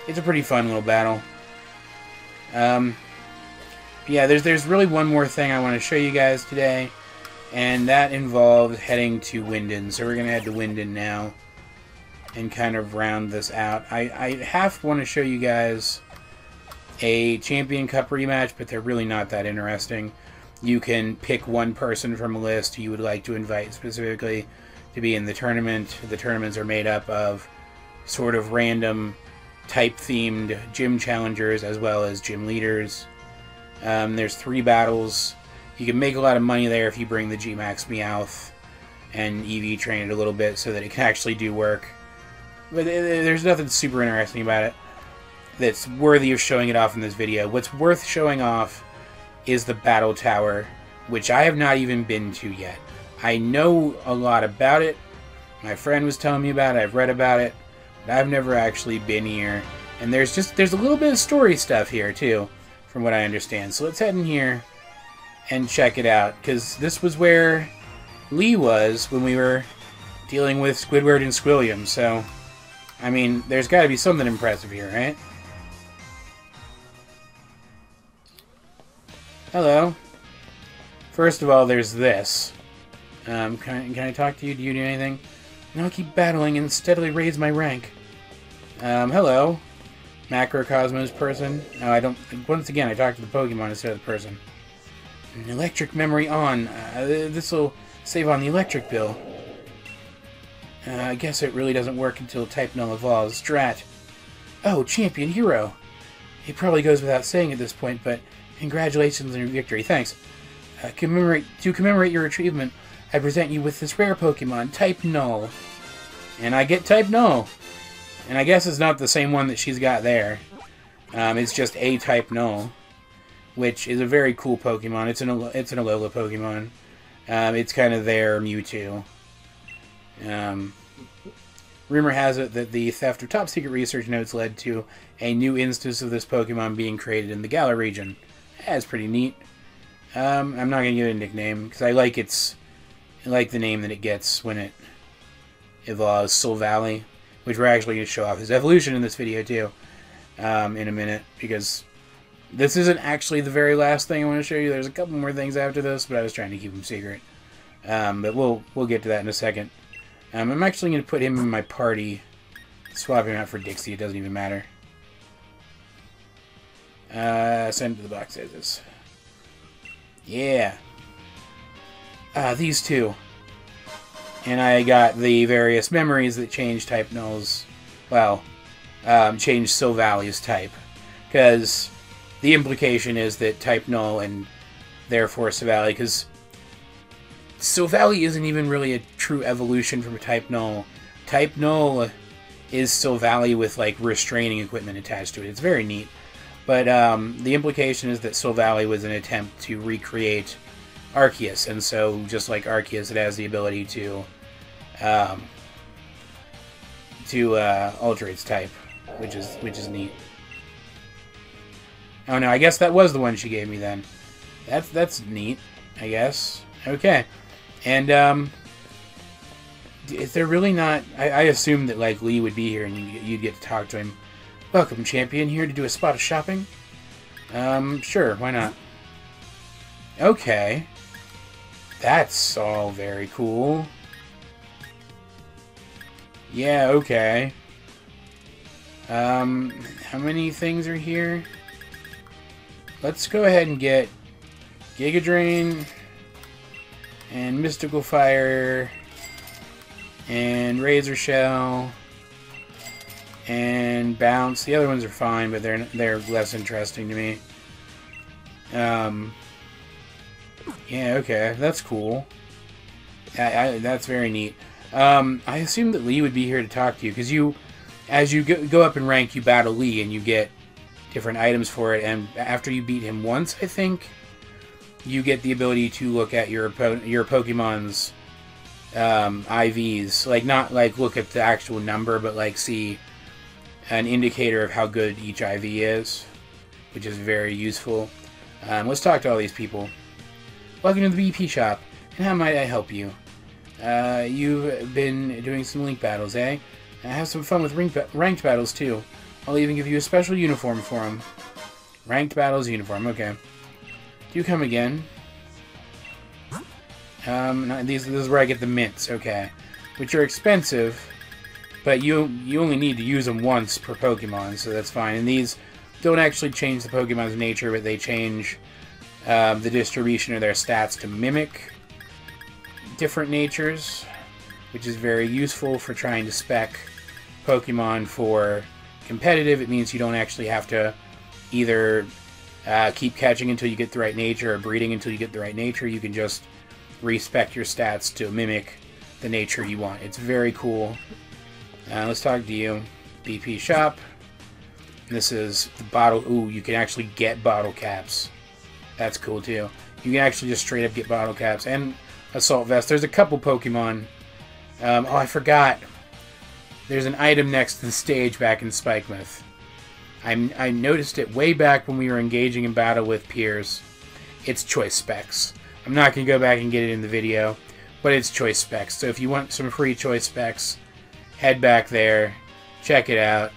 It's a pretty fun little battle. Yeah, there's really one more thing I want to show you guys today. And that involved heading to Wyndon. So we're going to head to Wyndon now. And kind of round this out. I half want to show you guys a Champion Cup rematch, but they're really not that interesting. You can pick one person from a list who you would like to invite specifically to be in the tournament. The tournaments are made up of sort of random type-themed gym challengers as well as gym leaders. There's 3 battles. You can make a lot of money there if you bring the G-Max Meowth and EV train it a little bit so that it can actually do work. But there's nothing super interesting about it that's worthy of showing it off in this video. What's worth showing off is the Battle Tower, which I have not even been to yet. I know a lot about it. My friend was telling me about it. I've read about it. But I've never actually been here. And there's a little bit of story stuff here, too, from what I understand. So let's head in here and check it out, because this was where Lee was when we were dealing with Squidward and Squilliam, so I mean, there's got to be something impressive here, right? Hello. First of all, there's this. Can I talk to you? Do you do anything? No, I'll keep battling and steadily raise my rank. Hello. Macrocosmos person. Oh, I don't... Once again, I talked to the Pokemon instead of the person. An electric memory on. This'll save on the electric bill. I guess it really doesn't work until Type Null evolves. Drat. Oh, Champion Hiro. It probably goes without saying at this point, but congratulations on your victory. Thanks. To commemorate your achievement, I present you with this rare Pokemon, Type Null. And I get Type Null. And I guess it's not the same one that she's got there. It's just a Type Null, which is a very cool Pokemon. It's an Alola Pokemon. It's kind of their Mewtwo. Rumor has it that the theft of top-secret research notes led to a new instance of this Pokemon being created in the Galar region. That's pretty neat. I'm not going to give it a nickname, because I like the name that it gets when it evolves, Silvally, which we're actually going to show off his evolution in this video, too, in a minute, because this isn't actually the very last thing I want to show you. There's a couple more things after this, but I was trying to keep them secret. But we'll get to that in a second. I'm actually going to put him in my party. Swap him out for Dixie. It doesn't even matter. Send to the box as is. Yeah. These two. And I got the various memories that change Type Null's... Well, change Silvally's type. Because the implication is that Type Null and therefore Silvally... Because Silvally isn't even really a true evolution from Type Null. Type Null is Silvally with, like, restraining equipment attached to it. It's very neat. But the implication is that Silvally was an attempt to recreate Arceus, and so, just like Arceus, it has the ability to alter its type, which is neat. Oh no, I guess that was the one she gave me then. That's neat, I guess. Okay. And, is there really not... I assumed that, like, Lee would be here and you'd get to talk to him. Welcome, champion. Here to do a spot of shopping? Sure, why not? Okay. That's all very cool. Yeah, okay. How many things are here? Let's go ahead and get Giga Drain... and Mystical Fire, and Razor Shell, and Bounce. The other ones are fine, but they're less interesting to me. Yeah, okay, that's cool. That's very neat. I assumed that Lee would be here to talk to you, because you as you go up in rank, you battle Lee, and you get different items for it. And after you beat him once, I think, you get the ability to look at your Pokemon's IVs. Like, not like look at the actual number, but like see an indicator of how good each IV is, which is very useful. Let's talk to all these people. Welcome to the BP shop, and how might I help you? You've been doing some link battles, eh? Have some fun with ranked battles, too. I'll even give you a special uniform for them. Ranked battles uniform, okay. Do you come again? This is where I get the mints, okay. Which are expensive, but you only need to use them once per Pokemon, so that's fine. And these don't actually change the Pokemon's nature, but they change the distribution of their stats to mimic different natures, which is very useful for trying to spec Pokemon for competitive. It means you don't actually have to either keep catching until you get the right nature or breeding until you get the right nature. You can just respec your stats to mimic the nature you want. It's very cool. Let's talk to you. BP shop. This is the bottle. Ooh, you can actually get bottle caps. That's cool too. You can actually just straight up get bottle caps and assault vest. There's a couple Pokemon. Oh, I forgot. There's an item next to the stage back in Spikemuth. I noticed it way back when we were engaging in battle with peers. It's choice specs. I'm not going to go back and get it in the video, but it's choice specs. So if you want some free choice specs, head back there, check it out.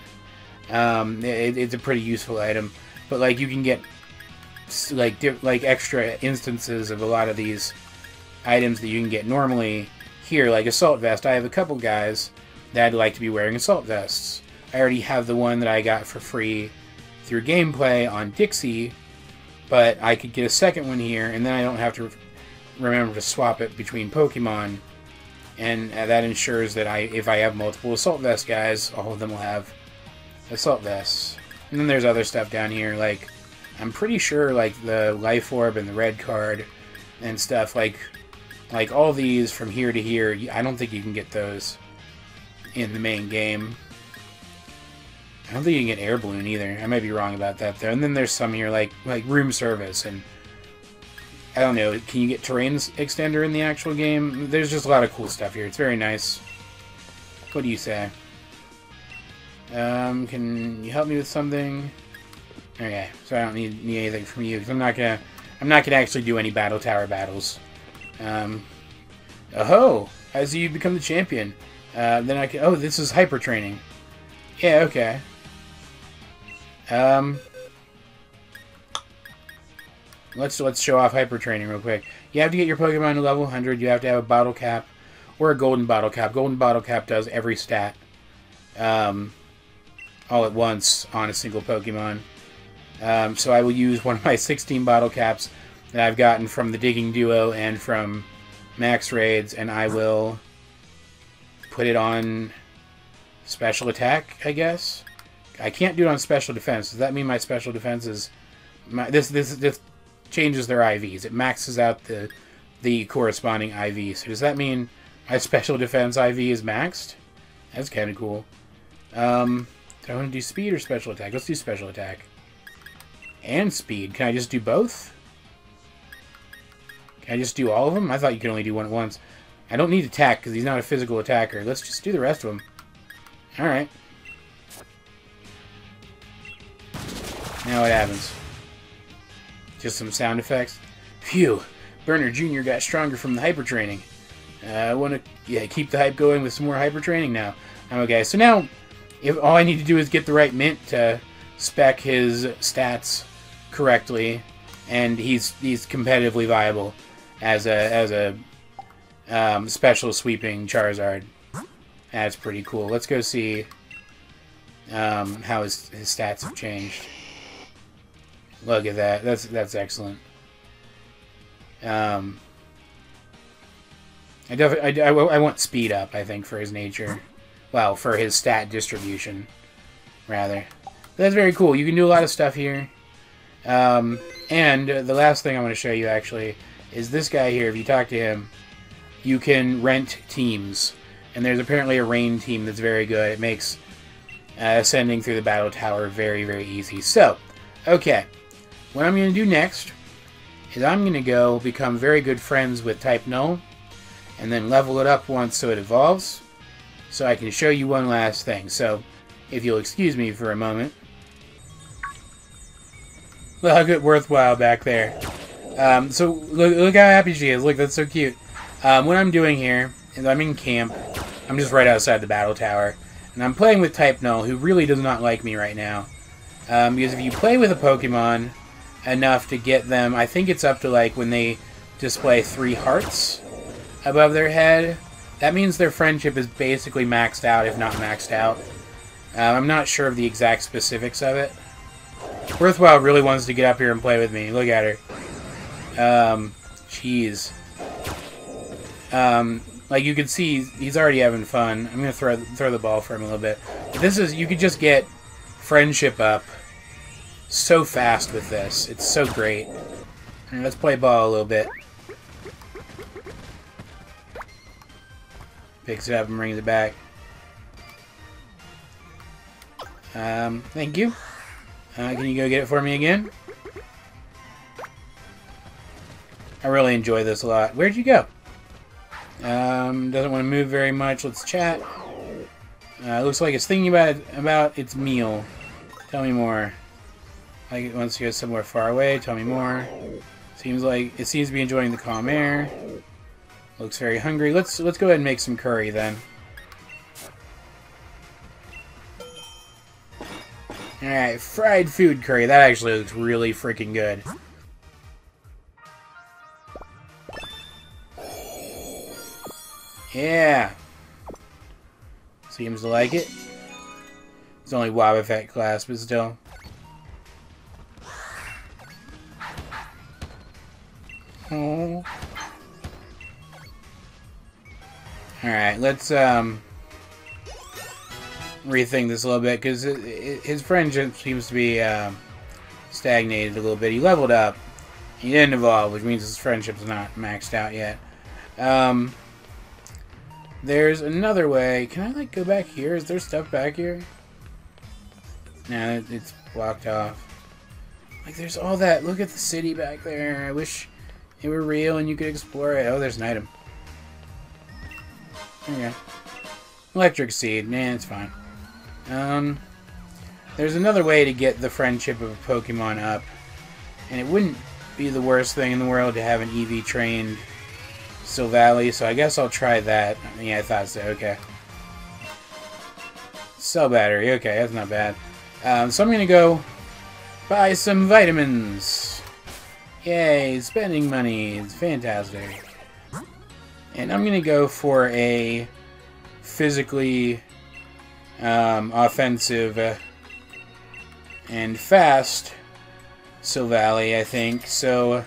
It's a pretty useful item, but like you can get like extra instances of a lot of these items that you can get normally here, like assault vest. I have a couple guys that like to be wearing assault vests. I already have the one that I got for free through gameplay on Dixie, but I could get a second one here, and then I don't have to remember to swap it between Pokemon, and that ensures that if I have multiple assault vest guys, all of them will have assault vests. And then there's other stuff down here, like I'm pretty sure like the Life Orb and the red card and stuff, like all these from here to here, I don't think you can get those in the main game. I don't think you can get Air Balloon either. I might be wrong about that though. And then there's some here like room service, and I don't know, can you get terrain extender in the actual game? There's just a lot of cool stuff here. It's very nice. What do you say? Can you help me with something? Okay, so I don't need anything from you, because I'm not gonna actually do any battle tower battles. Oh, as you become the champion, then I can. Oh, this is hyper training. Yeah, okay. Let's show off hyper training real quick. You have to get your Pokemon to level 100. You have to have a bottle cap or a golden bottle cap. Golden bottle cap does every stat all at once on a single Pokemon. So I will use one of my 16 bottle caps that I've gotten from the Digging Duo and from Max Raids, and I will put it on special attack, I guess. I can't do it on special defense. Does that mean my special defense is... This changes their IVs. It maxes out the corresponding IV. So does that mean my special defense IV is maxed? That's kind of cool. Do I want to do speed or special attack? Let's do special attack. And speed. Can I just do both? Can I just do all of them? I thought you could only do one at once. I don't need attack because he's not a physical attacker. Let's just do the rest of them. Alright. Now what happens? Just some sound effects. Phew! Burner Jr. got stronger from the hyper training. I want to keep the hype going with some more hyper training now. Okay, so now if all I need to do is get the right mint to spec his stats correctly, and he's competitively viable as a special sweeping Charizard. That's pretty cool. Let's go see how his stats have changed. Look at that. That's excellent. I want speed up, I think, for his nature. Well, for his stat distribution, rather. That's very cool. You can do a lot of stuff here. And the last thing I want to show you, actually, is this guy here. If you talk to him, you can rent teams. And there's apparently a rain team that's very good. It makes ascending through the battle tower very, very easy. So, okay. What I'm going to do next is I'm going to go become very good friends with type Null, and then level it up once so it evolves, so I can show you one last thing. So, if you'll excuse me for a moment. Look at Worthwhile back there. So, look how happy she is. Look, that's so cute. What I'm doing here is I'm in camp. I'm just right outside the battle tower. And I'm playing with type Null, who really does not like me right now. Because if you play with a Pokemon enough to get them, I think it's up to like when they display 3 hearts above their head, that means their friendship is basically maxed out, if not maxed out. I'm not sure of the exact specifics of it. Worthwhile really wants to get up here and play with me. Look at her. Jeez. Like you can see, he's already having fun. I'm gonna throw the ball for him a little bit. But this is, you could just get friendship up so fast with this. It's so great. And let's play ball a little bit. Picks it up and brings it back. Thank you. Can you go get it for me again? I really enjoy this a lot. Where'd you go? Doesn't want to move very much. Let's chat. Looks like it's thinking about its meal. Tell me more. Like it wants to go somewhere far away. Tell me more. Seems like it seems to be enjoying the calm air. Looks very hungry. Let's go ahead and make some curry then. Alright, fried food curry. That actually looks really freaking good. Yeah. Seems to like it. It's only Wobbuffet class, but still. Oh. Alright, let's rethink this a little bit, because his friendship seems to be stagnated a little bit. He leveled up. He didn't evolve, which means his friendship's not maxed out yet. There's another way. Can I, like, go back here? Is there stuff back here? No, it's blocked off. Like, there's all that. Look at the city back there. I wish it were real and you could explore it. Oh, there's an item. There you go. Electric Seed. Man, it's fine. There's another way to get the friendship of a Pokemon up. And it wouldn't be the worst thing in the world to have an EV-trained Silvally, so I guess I'll try that. Yeah, I thought so. Okay. Cell battery. Okay, that's not bad. So I'm going to go buy some vitamins. Yay, spending money. It's fantastic. And I'm going to go for a physically offensive and fast Silvally, I think. So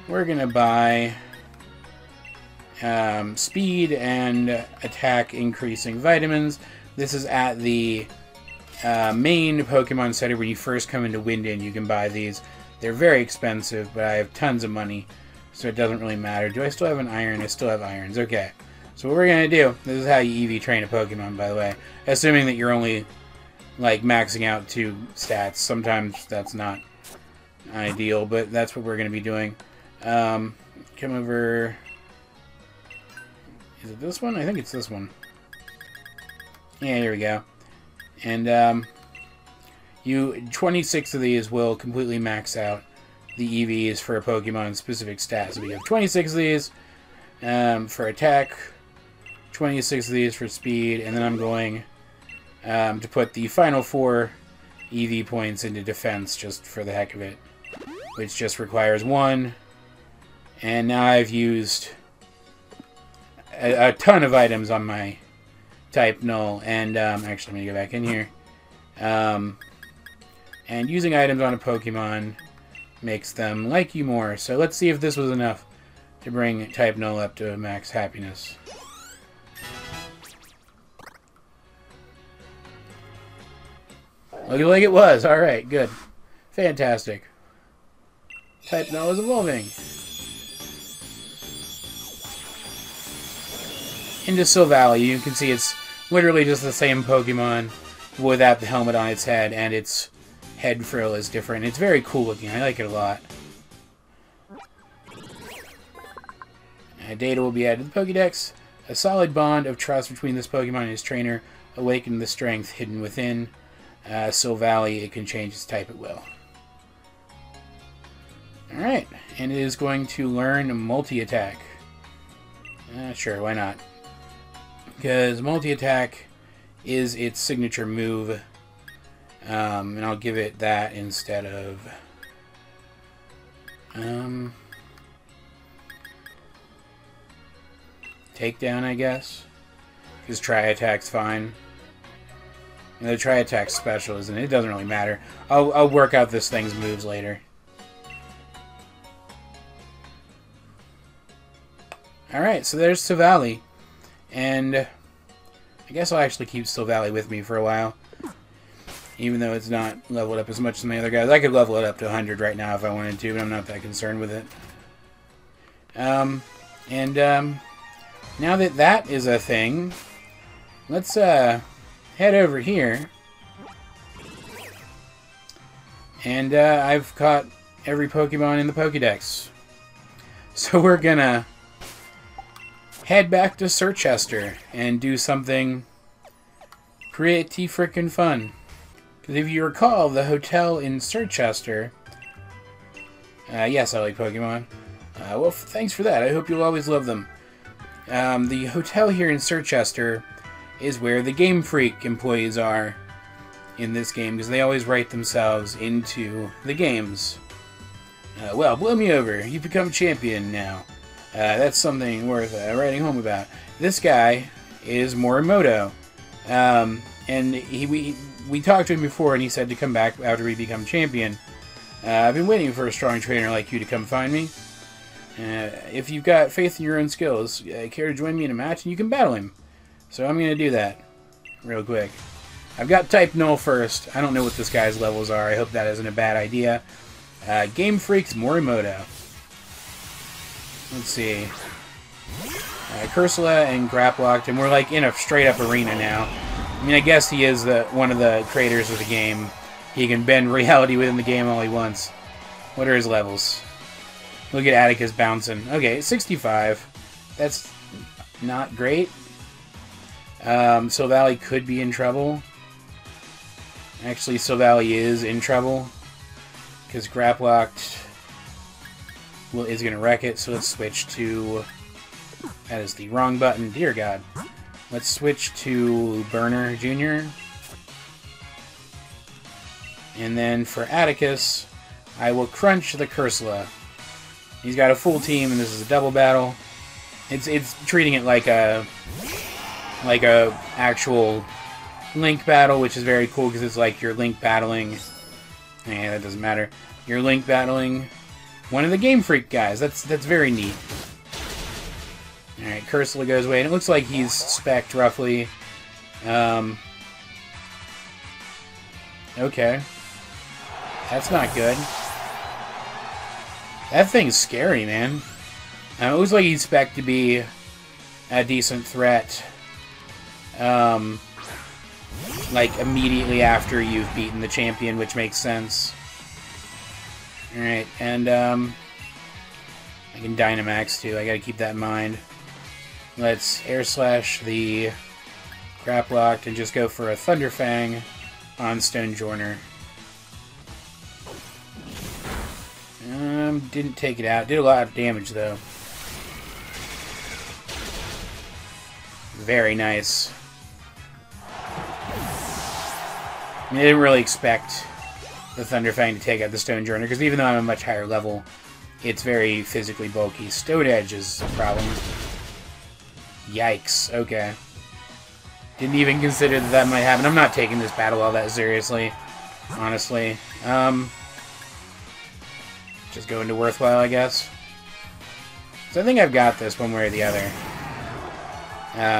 we're going to buy speed and attack increasing vitamins. This is at the main Pokemon Center when you first come into Winden. You can buy these. They're very expensive, but I have tons of money, so it doesn't really matter. Do I still have an iron? I still have irons. Okay. So what we're going to do, this is how you EV train a Pokemon, by the way. Assuming that you're only, like, maxing out 2 stats. Sometimes that's not ideal, but that's what we're going to be doing. Come over. Is it this one? I think it's this one. Yeah, here we go. And 26 of these will completely max out the EVs for a Pokemon-specific stat. So we have 26 of these for attack, 26 of these for speed, and then I'm going to put the final 4 EV points into defense just for the heck of it, which just requires 1. And now I've used a ton of items on my type Null, and actually I'm going to go back in here. And using items on a Pokemon makes them like you more. So let's see if this was enough to bring type Null up to max happiness. Looking like it was. Alright, good. Fantastic. Type Null is evolving into Silvally. You can see it's literally just the same Pokemon, without the helmet on its head, and its head frill is different. It's very cool looking. I like it a lot. Data will be added to the Pokédex. A solid bond of trust between this Pokemon and his trainer awakened the strength hidden within. Silvally, it can change its type at will. Alright, and it is going to learn multi-attack. Sure, why not? Because multi-attack is its signature move. And I'll give it that instead of... Takedown, I guess. Because Tri-Attack's fine. You know, the Tri-Attack's special, isn't it? It doesn't really matter. I'll work out this thing's moves later. Alright, so there's Silvally. And I guess I'll actually keep Silvally with me for a while. Even though it's not leveled up as much as my other guys. I could level it up to 100 right now if I wanted to, but I'm not that concerned with it. Now that that is a thing, let's head over here. And I've caught every Pokemon in the Pokédex. So we're gonna head back to Sirchester and do something pretty frickin' fun. Because if you recall, the hotel in Sirchester... yes, I like Pokemon. Well, thanks for that. I hope you'll always love them. The hotel here in Sirchester is where the Game Freak employees are in this game, because they always write themselves into the games. Well, blow me over. You've become champion now. That's something worth writing home about. This guy is Morimoto. And we talked to him before, and he said to come back after we become champion. I've been waiting for a strong trainer like you to come find me. If you've got faith in your own skills, care to join me in a match, and you can battle him. So I'm going to do that real quick. I've got type null first. I don't know what this guy's levels are. I hope that isn't a bad idea. Game Freak's Morimoto. Let's see. Cursula and Grapplocked, and we're like in a straight-up arena now. I mean, I guess he is one of the creators of the game. He can bend reality within the game all he wants. What are his levels? Look at Atticus bouncing. Okay, 65. That's not great. Silvally could be in trouble. Actually, Silvally is in trouble. Because Grapplocked is going to wreck it, so let's switch to... That is the wrong button. Dear God. Let's switch to Burner Jr. And then for Atticus, I will crunch the Cursula. He's got a full team, and this is a double battle. It's treating it like a actual Link battle, which is very cool because it's like you're Link battling. Yeah, that doesn't matter. You're Link battling one of the Game Freak guys. That's very neat. Alright, Cursula goes away, and it looks like he's spec'd roughly. Okay. That's not good. That thing's scary, man. It looks like he's spec'd to be a decent threat. Like, immediately after you've beaten the champion, which makes sense. Alright, and, I can Dynamax, too. I gotta keep that in mind. Let's Air Slash the Grapplocked and just go for a Thunderfang on Stonejourner. Didn't take it out. Did a lot of damage, though. Very nice. I mean, I didn't really expect the Thunderfang to take out the Stonejourner, because even though I'm a much higher level, it's very physically bulky. Stone Edge is a problem. Yikes. Okay. Didn't even consider that that might happen. I'm not taking this battle all that seriously, honestly. Just go into Worthwhile, I guess. So I think I've got this one way or the other.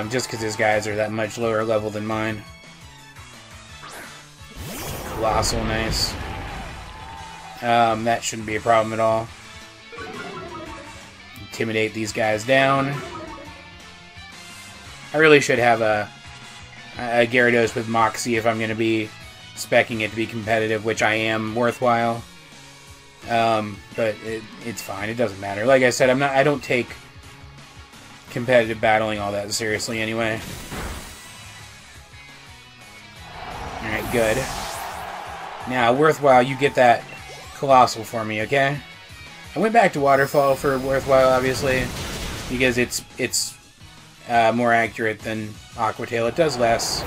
Just because his guys are that much lower level than mine. Colossal, nice. That shouldn't be a problem at all. Intimidate these guys down. I really should have a Gyarados with Moxie if I'm going to be speccing it to be competitive, which I am worthwhile. But it's fine. It doesn't matter. Like I said, I don't take competitive battling all that seriously anyway. Alright, good. Now, worthwhile, you get that Colossal for me, okay? I went back to Waterfall for worthwhile, obviously, because it's more accurate than Aqua Tail. It does less,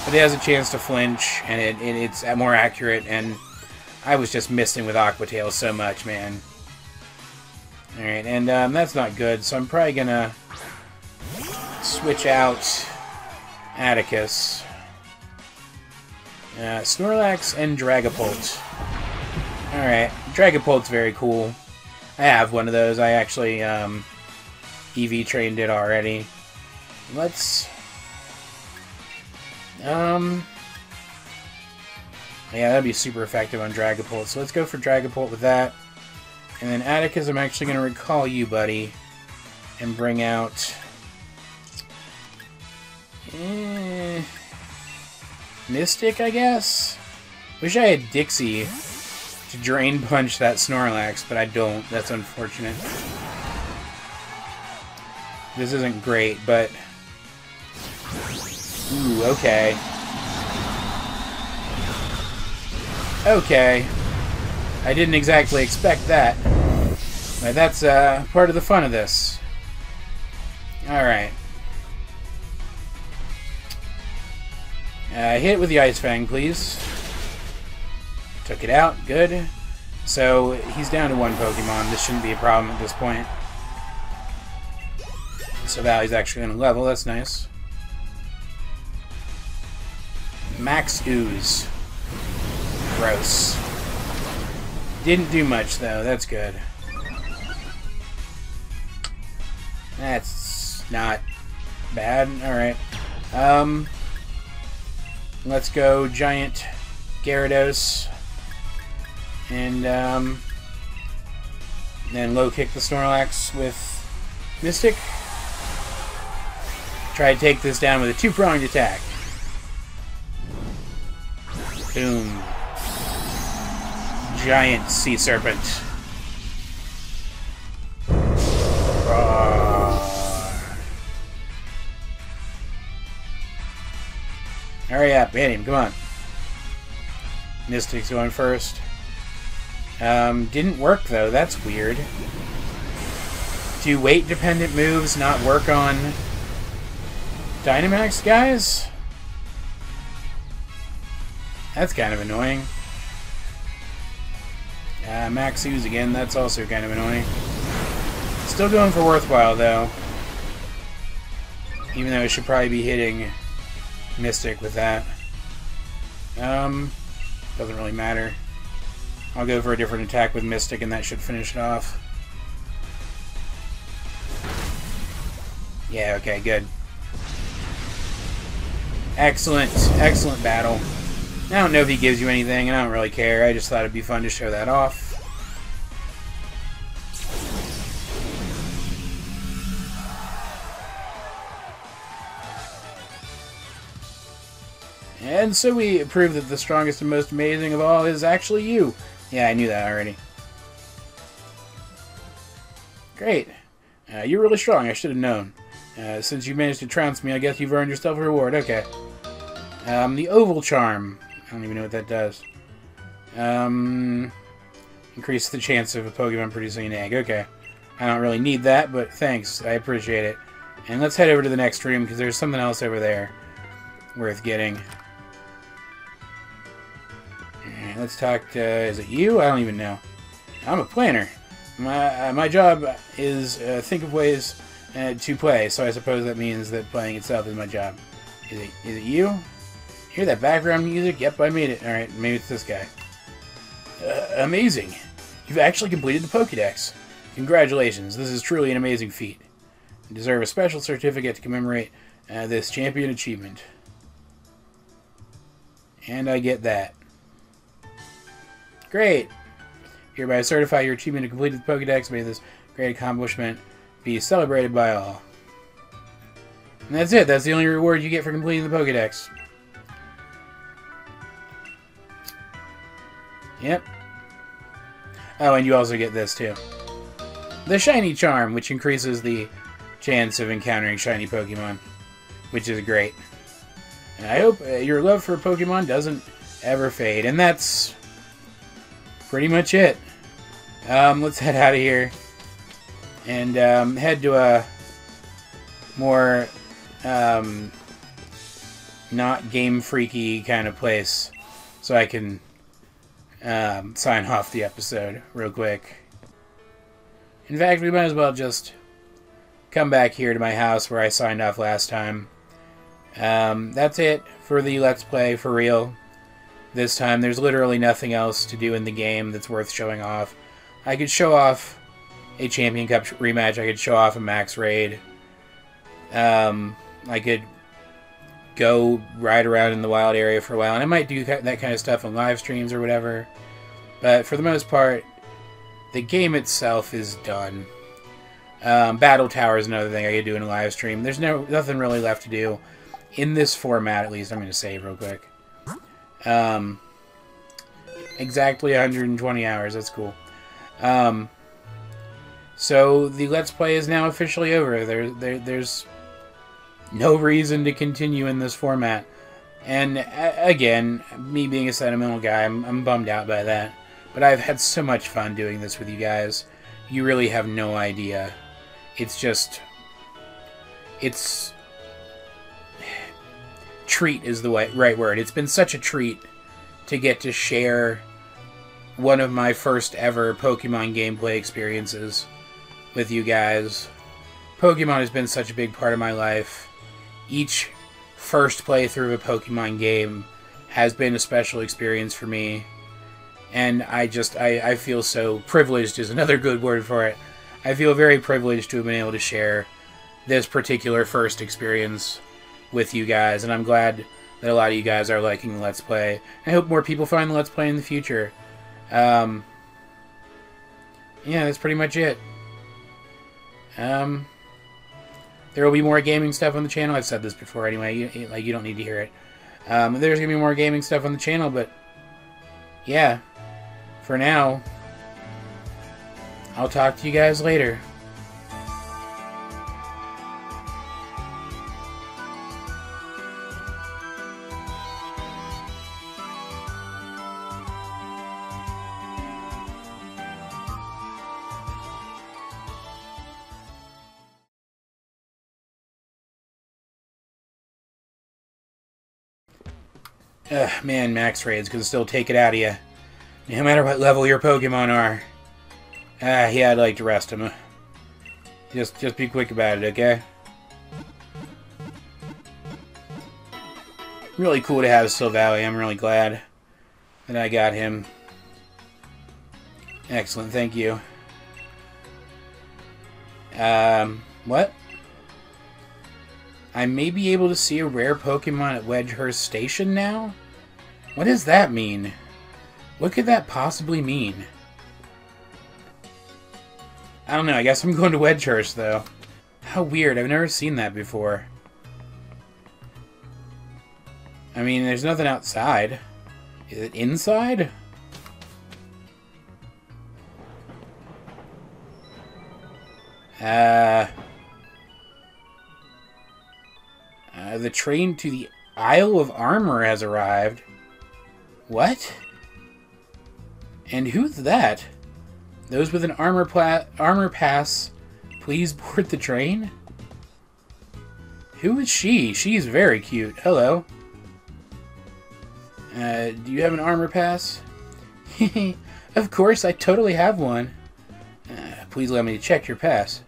but it has a chance to flinch, and it's more accurate, and I was just missing with Aqua Tail so much, man. Alright, and that's not good, so I'm probably gonna switch out Atticus. Snorlax and Dragapult. Alright, Dragapult's very cool. I have one of those. I actually EV trained it already. Let's... yeah, that'd be super effective on Dragapult. So let's go for Dragapult with that. And then Atticus, I'm actually going to recall you, buddy. And bring out... Mystic, I guess? Wish I had Dixie to Drain Punch that Snorlax, but I don't. That's unfortunate. This isn't great, but... Ooh, okay. Okay. I didn't exactly expect that. But that's part of the fun of this. Alright. Hit it with the Ice Fang, please. Took it out. Good. So, he's down to one Pokemon. This shouldn't be a problem at this point. So Valley's actually going to level. That's nice. Max Ooze. Gross. Didn't do much, though. That's good. That's not bad. Alright. Let's go Giant Gyarados. And, then low kick the Snorlax with Mystic. Try to take this down with a two-pronged attack. Boom. Giant Sea Serpent. Hurry up, hit him, come on. Mystic's going first. Didn't work though, that's weird. Do weight-dependent moves not work on Dynamax guys? That's kind of annoying. Max Ooze again, that's also kind of annoying. Still going for worthwhile though. Even though it should probably be hitting Mystic with that. Doesn't really matter. I'll go for a different attack with Mystic and that should finish it off. Yeah, okay, good. Excellent, excellent battle. I don't know if he gives you anything, and I don't really care. I just thought it'd be fun to show that off. And so we proved that the strongest and most amazing of all is actually you. Yeah, I knew that already. Great. You're really strong. I should have known. Since you managed to trounce me, I guess you've earned yourself a reward. Okay. The Oval Charm. I don't even know what that does. Increase the chance of a Pokemon producing an egg. Okay. I don't really need that, but thanks. I appreciate it. And let's head over to the next room, because there's something else over there worth getting. Let's talk to... is it you? I don't even know. I'm a planner. My job is think of ways to play, so I suppose that means that playing itself is my job. Is it you? Hear that background music? Yep, I made it. Alright, maybe it's this guy. Amazing. You've actually completed the Pokédex. Congratulations. This is truly an amazing feat. You deserve a special certificate to commemorate this champion achievement. And I get that. Great! Hereby certify your achievement to complete the Pokédex. May this great accomplishment be celebrated by all. And that's it. That's the only reward you get for completing the Pokédex. Yep. Oh, and you also get this, too. The Shiny Charm, which increases the chance of encountering shiny Pokemon, which is great. And I hope your love for Pokemon doesn't ever fade. And that's pretty much it. Let's head out of here and head to a more not game freaky kind of place so I can sign off the episode real quick. In fact, we might as well just come back here to my house where I signed off last time. That's it for the Let's Play for real. This time, there's literally nothing else to do in the game that's worth showing off. I could show off a Champion Cup rematch. I could show off a Max Raid. I could go ride around in the wild area for a while. And I might do that kind of stuff on live streams or whatever. But for the most part, the game itself is done. Battle Tower is another thing I could do in a live stream. There's nothing really left to do. In this format, at least. I'm going to save real quick. Exactly 120 hours. That's cool. So the Let's Play is now officially over. There's no reason to continue in this format. And again, me being a sentimental guy, I'm bummed out by that. But I've had so much fun doing this with you guys. You really have no idea. It's just... It's... Treat is the right word. It's been such a treat to get to share one of my first ever Pokemon gameplay experiences with you guys. Pokemon has been such a big part of my life. Each first playthrough of a Pokemon game has been a special experience for me. And I feel so privileged is another good word for it. I feel very privileged to have been able to share this particular first experience with you guys. And I'm glad that a lot of you guys are liking the Let's Play. I hope more people find the Let's Play in the future. Yeah, that's pretty much it. There will be more gaming stuff on the channel. I've said this before anyway. You don't need to hear it. There's going to be more gaming stuff on the channel, but yeah, for now, I'll talk to you guys later. Man, Max Raids can still take it out of you. No matter what level your Pokemon are. Yeah, I'd like to rest him. Just be quick about it, okay? Really cool to have Silvally. I'm really glad that I got him. Excellent, thank you. What? I may be able to see a rare Pokemon at Wedgehurst Station now? What does that mean? What could that possibly mean? I don't know, I guess I'm going to Wedgehurst, though. How weird, I've never seen that before. I mean, there's nothing outside. Is it inside? The train to the Isle of Armor has arrived. What? And who's that? Those with an armor pass, please board the train? Who is she? She's very cute. Hello. Do you have an armor pass? Of course, I totally have one. Please let me check your pass.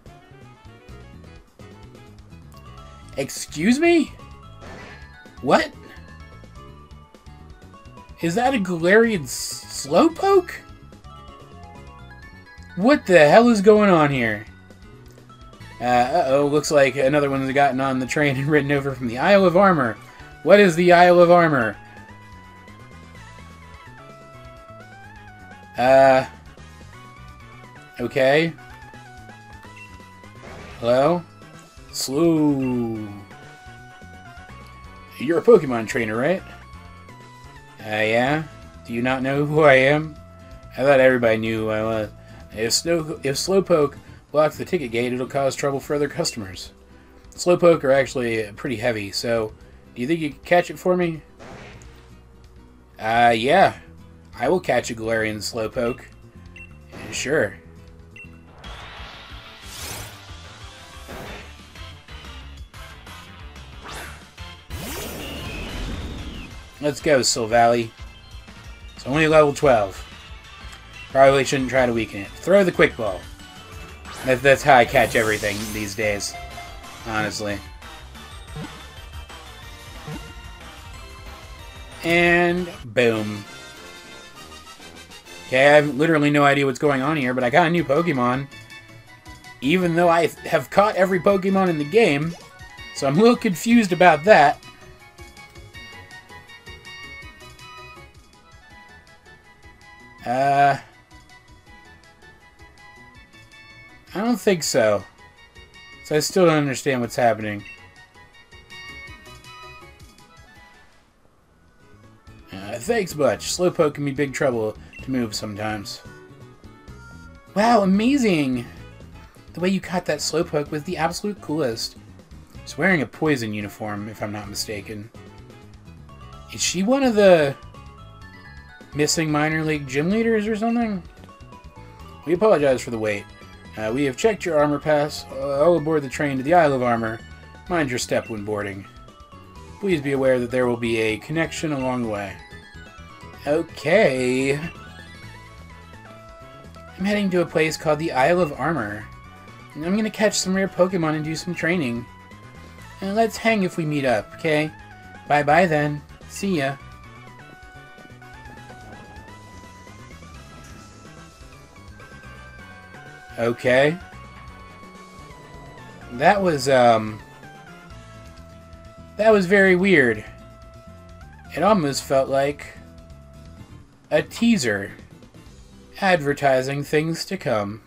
Excuse me? What? Is that a Galarian Slowpoke? What the hell is going on here? Uh-oh, looks like another one's gotten on the train and ridden over from the Isle of Armor. What is the Isle of Armor? Okay. Hello? Slow. You're a Pokemon trainer, right? Yeah? Do you not know who I am? I thought everybody knew who I was. If Slowpoke blocks the ticket gate, it'll cause trouble for other customers. Slowpoke are actually pretty heavy, so do you think you can catch it for me? Yeah. I will catch a Galarian Slowpoke. Sure. Let's go, Silvally. It's only level 12. Probably shouldn't try to weaken it. Throw the Quick Ball. That's how I catch everything these days. Honestly. And boom. Okay, I have literally no idea what's going on here, but I got a new Pokemon. Even though I have caught every Pokemon in the game. So I'm a little confused about that. I don't think so. So I still don't understand what's happening. Thanks, Butch. Slowpoke can be big trouble to move sometimes. Wow, amazing! The way you caught that Slowpoke was the absolute coolest. She's wearing a poison uniform, if I'm not mistaken. Is she one of the missing minor league gym leaders or something? We apologize for the wait. We have checked your armor pass. All aboard the train to the Isle of Armor. Mind your step when boarding. Please be aware that there will be a connection along the way. Okay. I'm heading to a place called the Isle of Armor. And I'm gonna catch some rare Pokemon and do some training. And let's hang if we meet up, okay? Bye-bye then. See ya. Okay. That was very weird. It almost felt like a teaser advertising things to come.